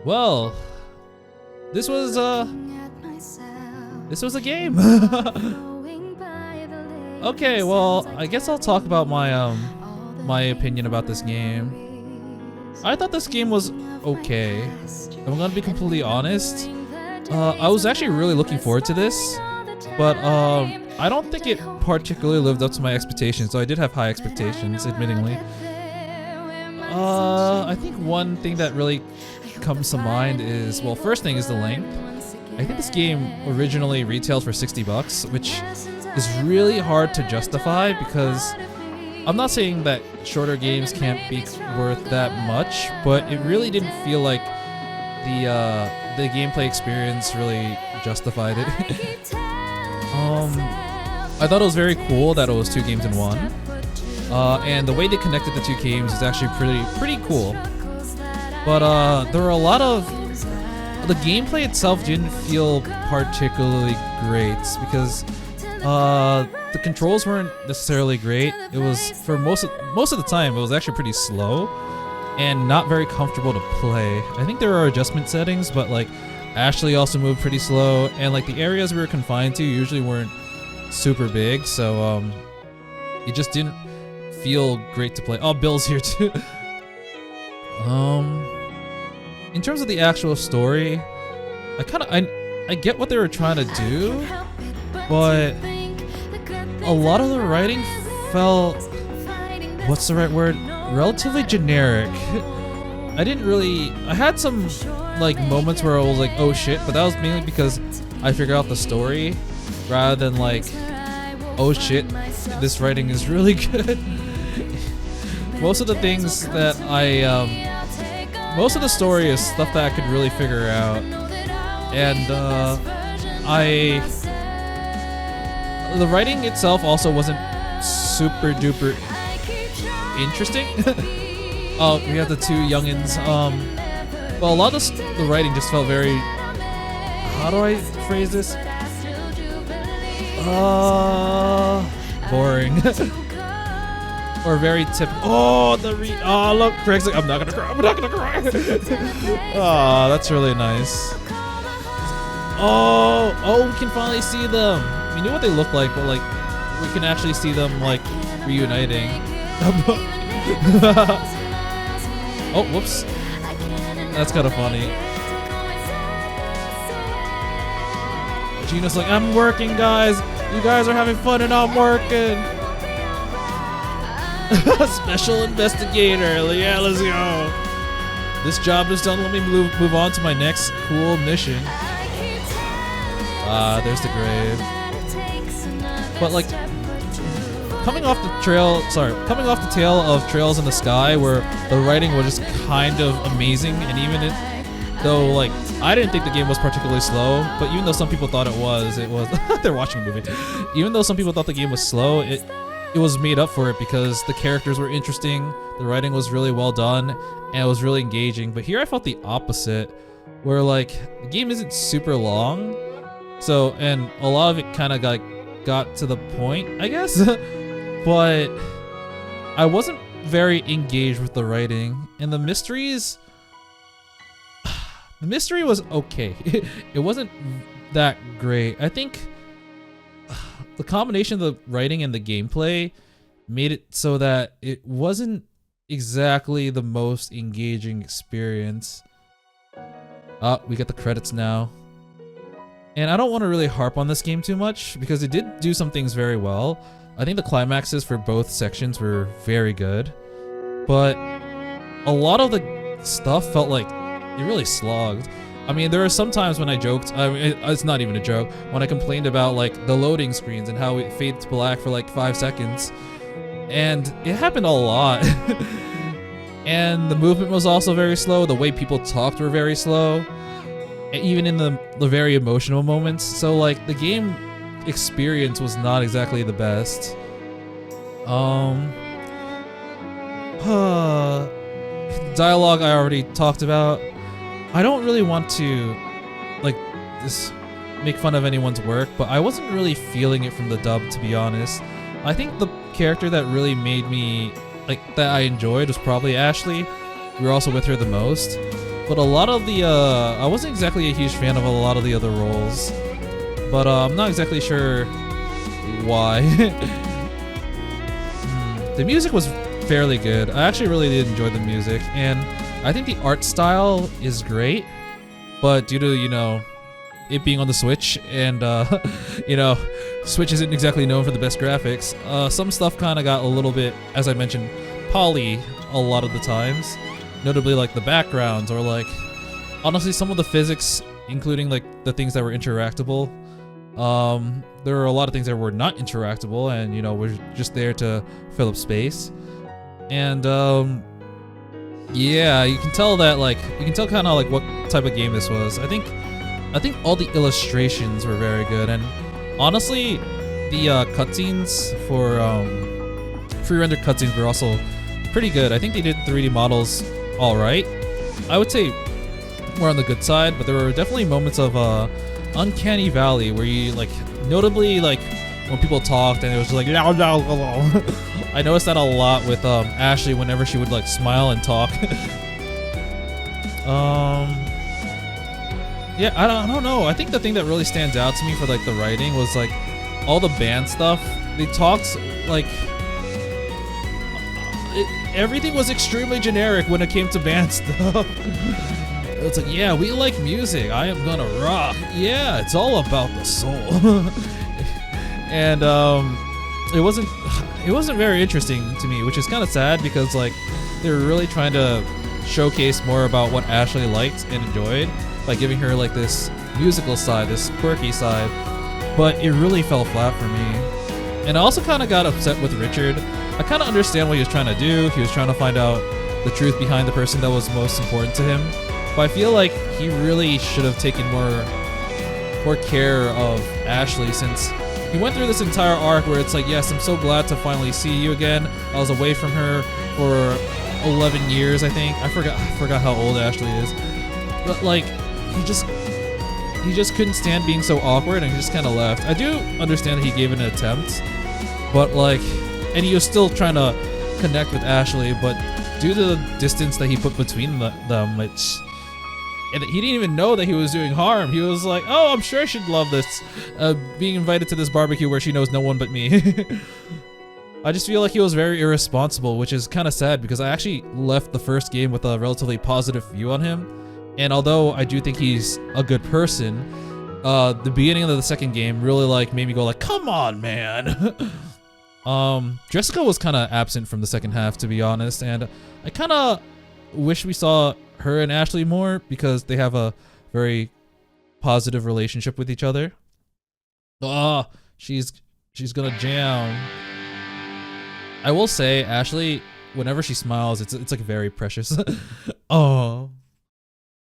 Well, this was a game. Okay, well, I guess I'll talk about my opinion about this game. I thought this game was okay. I'm gonna be completely honest. I was actually really looking forward to this, but I don't think it particularly lived up to my expectations, so I did have high expectations, admittingly. I think one thing that really comes to mind is, well, first thing is the length. I think this game originally retailed for $60, which is really hard to justify because I'm not saying that shorter games can't be worth that much, but it really didn't feel like the gameplay experience really justified it. I thought it was very cool that it was 2 games in 1. And the way they connected the 2 games is actually pretty cool. But there were a lot of the gameplay itself didn't feel particularly great because the controls weren't necessarily great. It was, for most of the time, it was actually pretty slow and not very comfortable to play. I think there are adjustment settings, but like Ashley also moved pretty slow, and like the areas we were confined to usually weren't super big, so it just didn't feel great to play. Oh, Bill's here too. In terms of the actual story, I get what they were trying to do, but a lot of the writing felt, what's the right word? Relatively generic. I had some like moments where I was like, oh shit, but that was mainly because I figured out the story rather than like, oh shit, this writing is really good. Most of the things that most of the story is stuff that I could really figure out, and the writing itself also wasn't super duper interesting. Oh, we have the 2 youngins. Well, a lot of the writing just felt very, how do I phrase this? Boring. Or very typical. Oh, look, Craig's like, I'm not gonna cry. Oh, that's really nice. Oh, we can finally see them. We knew what they looked like, but like, we can actually see them like reuniting. Oh, whoops. That's kind of funny. Gina's like, I'm working, guys. You guys are having fun and I'm working. Special investigator. Yeah, let's go. This job is done. Let me move on to my next cool mission. There's the grave. But like, coming off the tail of Trails in the Sky, where the writing was just kind of amazing, and even though like I didn't think the game was particularly slow, but even though some people thought it was they're watching a movie. Even though some people thought the game was slow, it was made up for it because the characters were interesting, the writing was really well done, and it was really engaging. But here I felt the opposite, where like the game isn't super long, so, and a lot of it kind of got to the point, I guess. But I wasn't very engaged with the writing, and the mysteries. The mystery was okay. It wasn't that great. I think the combination of the writing and the gameplay made it so that it wasn't exactly the most engaging experience. We get the credits now. And I don't want to really harp on this game too much because it did do some things very well. I think the climaxes for both sections were very good. But a lot of the stuff felt like it really slogged. I mean, there are some times when I joked, I mean, it's not even a joke, when I complained about like the loading screens and how it fades to black for like 5 seconds. And it happened a lot. And the movement was also very slow. The way people talked were very slow. Even in the very emotional moments. So like the game experience was not exactly the best. Dialogue I already talked about. I don't really want to like this make fun of anyone's work, but I wasn't really feeling it from the dub, to be honest. I think the character that really made me like that I enjoyed was probably Ashley. We were also with her the most. But a lot of the I wasn't exactly a huge fan of a lot of the other roles. But I'm not exactly sure why. The music was fairly good. I actually really did enjoy the music, and I think the art style is great, but due to, you know, it being on the Switch and, you know, Switch isn't exactly known for the best graphics, some stuff kind of got a little bit, as I mentioned, poly a lot of the times. Notably like the backgrounds or like, honestly, some of the physics, including like the things that were interactable. There were a lot of things that were not interactable and, you know, were just there to fill up space. And, yeah, you can tell that, like, you can tell kind of like what type of game this was. I think all the illustrations were very good, and honestly, the cutscenes for pre-rendered cutscenes were also pretty good. I think they did 3D models all right. I would say more on the good side, but there were definitely moments of uncanny valley where you like, notably like when people talked and it was just like I noticed that a lot with Ashley whenever she would like smile and talk. Yeah, I don't know. I think the thing that really stands out to me for like the writing was like all the band stuff. They talked like everything was extremely generic when it came to band stuff. It's like, yeah, we like music. I am gonna rock. Yeah, it's all about the soul. And it wasn't very interesting to me, which is kind of sad because like they were really trying to showcase more about what Ashley liked and enjoyed by giving her like this musical side, this quirky side, but it really fell flat for me. And I also kind of got upset with Richard. I kind of understand what he was trying to do. He was trying to find out the truth behind the person that was most important to him, but I feel like he really should have taken more care of Ashley, since he went through this entire arc where it's like, yes, I'm so glad to finally see you again. I was away from her for 11 years, I think. I forgot how old Ashley is. But like, he just couldn't stand being so awkward and he just kind of left. I do understand that he gave it an attempt, but like, and he was still trying to connect with Ashley, but due to the distance that he put between them, and he didn't even know that he was doing harm. He was like, oh, I'm sure she'd love this, being invited to this barbecue where she knows no one but me. I just feel like he was very irresponsible, which is kind of sad because I actually left the first game with a relatively positive view on him. And although I do think he's a good person, the beginning of the second game really like made me go like, come on, man. Jessica was kind of absent from the second half, to be honest, and I kind of wish we saw her and Ashley more because they have a very positive relationship with each other. Oh, she's gonna jam. I will say, Ashley, whenever she smiles, it's like very precious. Oh,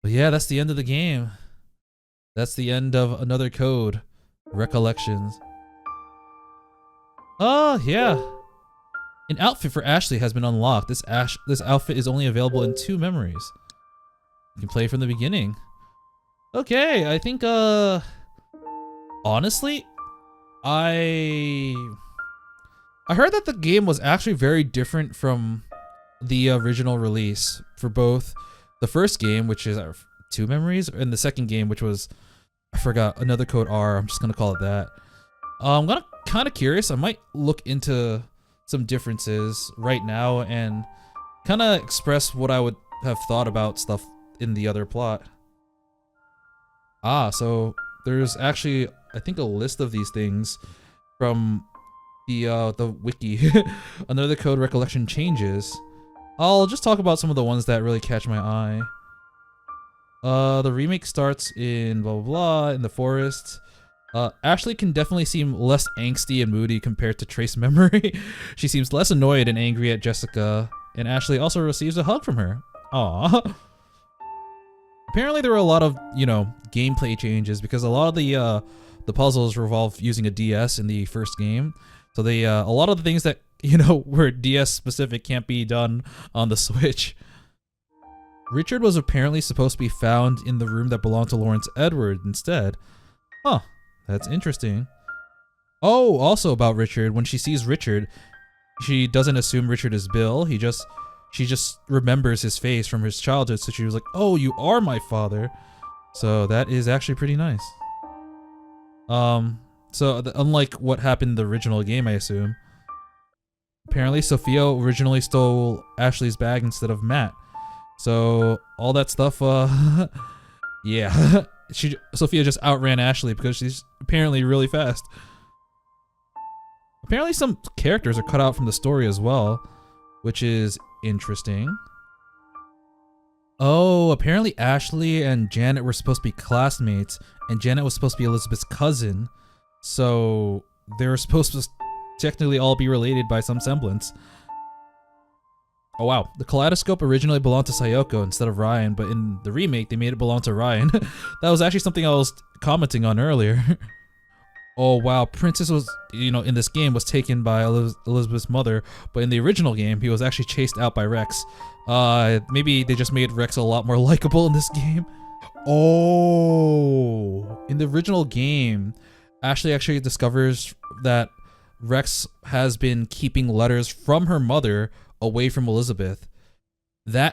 but yeah, that's the end of the game. That's the end of another code, Recollections. Oh yeah, an outfit for Ashley has been unlocked. This outfit is only available in 2 memories. You can play from the beginning. Okay, I think honestly, I heard that the game was actually very different from the original release for both the first game, which is 2 memories, and the second game, which was, I forgot, another code R. I'm just gonna call it that. I'm kind of curious. I might look into some differences right now and kind of express what I would have thought about stuff in the other plot. So there's actually, I think, a list of these things from the wiki. Another code Recollection changes. I'll just talk about some of the ones that really catch my eye. The remake starts in blah blah blah in the forest. Ashley can definitely seem less angsty and moody compared to Trace Memory. She seems less annoyed and angry at Jessica, and Ashley also receives a hug from her. Aww. Apparently there were a lot of, you know, gameplay changes because a lot of the puzzles revolve using a DS in the first game. So they a lot of the things that, you know, were DS specific can't be done on the Switch. Richard was apparently supposed to be found in the room that belonged to Lawrence Edward instead. Huh. That's interesting. Oh, also about Richard, when she sees Richard, she doesn't assume Richard is Bill. She just remembers his face from his childhood, so she was like, "Oh, you are my father." So that is actually pretty nice. Unlike what happened in the original game, I assume. Apparently, Sophia originally stole Ashley's bag instead of Matt. So all that stuff, yeah. Sophia just outran Ashley because she's apparently really fast. Apparently some characters are cut out from the story as well, which is interesting. Oh, apparently Ashley and Janet were supposed to be classmates, and Janet was supposed to be Elizabeth's cousin. So they were supposed to technically all be related by some semblance. Oh wow, the kaleidoscope originally belonged to Sayoko instead of Ryan, but in the remake they made it belong to Ryan. That was actually something I was commenting on earlier. Oh wow, Princess was, you know, in this game was taken by Elizabeth's mother, but in the original game he was actually chased out by Rex. Maybe they just made Rex a lot more likable in this game. Oh, in the original game, Ashley actually discovers that Rex has been keeping letters from her mother away from Elizabeth.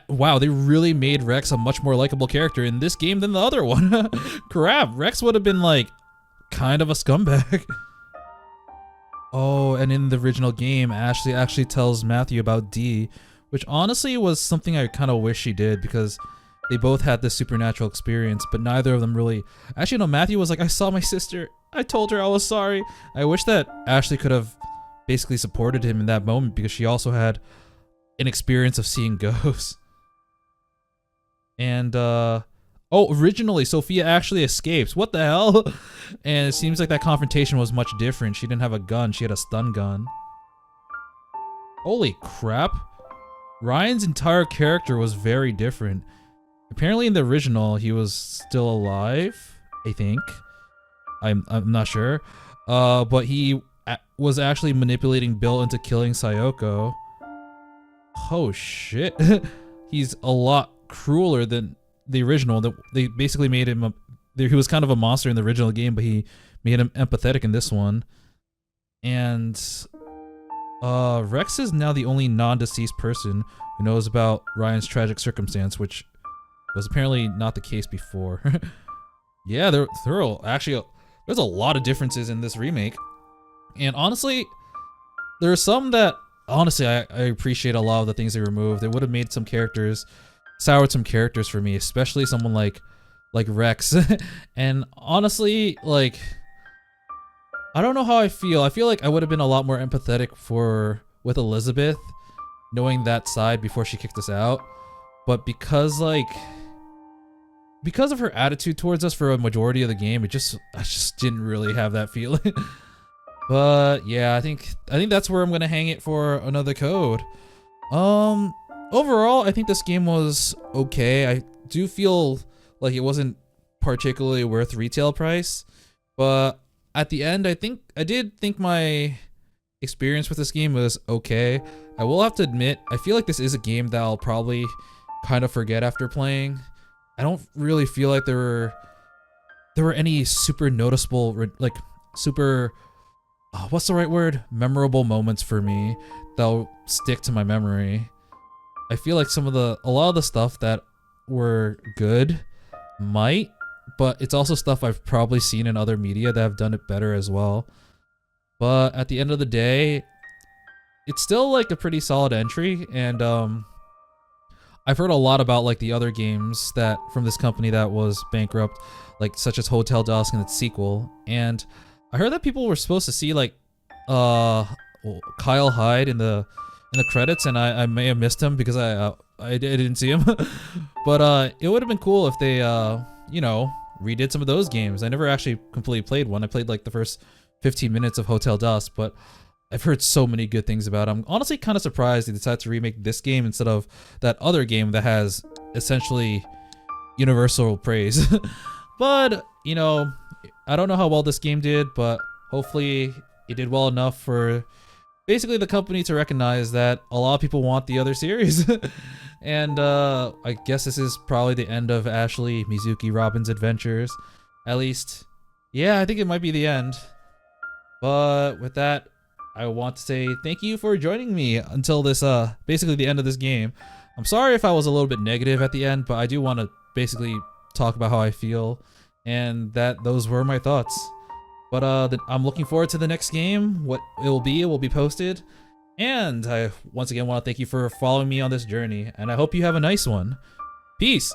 Wow, they really made Rex a much more likable character in this game than the other one. Crap, Rex would have been like kind of a scumbag. Oh, and in the original game, Ashley actually tells Matthew about Dee, which honestly was something I kind of wish she did because they both had this supernatural experience, but neither of them really. Actually, no, Matthew was like, "I saw my sister. I told her I was sorry." I wish that Ashley could have basically supported him in that moment because she also had an experience of seeing ghosts. And originally Sophia actually escapes. What the hell? And it seems like that confrontation was much different. She didn't have a gun, she had a stun gun. Holy crap. Ryan's entire character was very different. Apparently in the original he was still alive, I think. I'm not sure. But he was actually manipulating Bill into killing Sayoko. Oh shit. He's a lot crueler than the original. They basically made him he was kind of a monster in the original game, but he made him empathetic in this one. And Rex is now the only non-deceased person who knows about Ryan's tragic circumstance, which was apparently not the case before. Yeah, there's a lot of differences in this remake. And honestly, there are some that honestly I appreciate a lot of the things they removed. They would have made some characters, soured some characters for me, especially someone like Rex. And honestly, like, I don't know how I feel. I feel like I would have been a lot more empathetic with Elizabeth, knowing that side before she kicked us out. But because of her attitude towards us for a majority of the game, I just didn't really have that feeling. But yeah, I think that's where I'm gonna hang it for another code. Overall, I think this game was okay. I do feel like it wasn't particularly worth retail price, but at the end, I did think my experience with this game was okay. I will have to admit, I feel like this is a game that I'll probably kind of forget after playing. I don't really feel like there were any super noticeable, like super, what's the right word? Memorable moments for me that'll stick to my memory. I feel like a lot of the stuff that were good might, but it's also stuff I've probably seen in other media that have done it better as well. But at the end of the day, it's still like a pretty solid entry, and I've heard a lot about like the other games that from this company that was bankrupt, like such as Hotel Dusk and its sequel, and I heard that people were supposed to see like Kyle Hyde in the in the credits, and I may have missed him because I didn't see him. But it would have been cool if they you know, redid some of those games. I never actually completely played one. I played like the first 15 minutes of Hotel Dusk, but I've heard so many good things about it. I'm honestly kind of surprised they decided to remake this game instead of that other game that has essentially universal praise. But, you know, I don't know how well this game did, but hopefully it did well enough for basically the company to recognize that a lot of people want the other series. And I guess this is probably the end of Ashley Mizuki Robin's adventures. At least, yeah, I think it might be the end. But with that, I want to say thank you for joining me until this, basically the end of this game. I'm sorry if I was a little bit negative at the end, but I do want to basically talk about how I feel, and that those were my thoughts. But I'm looking forward to the next game. What it will be posted. And I once again want to thank you for following me on this journey, and I hope you have a nice one. Peace!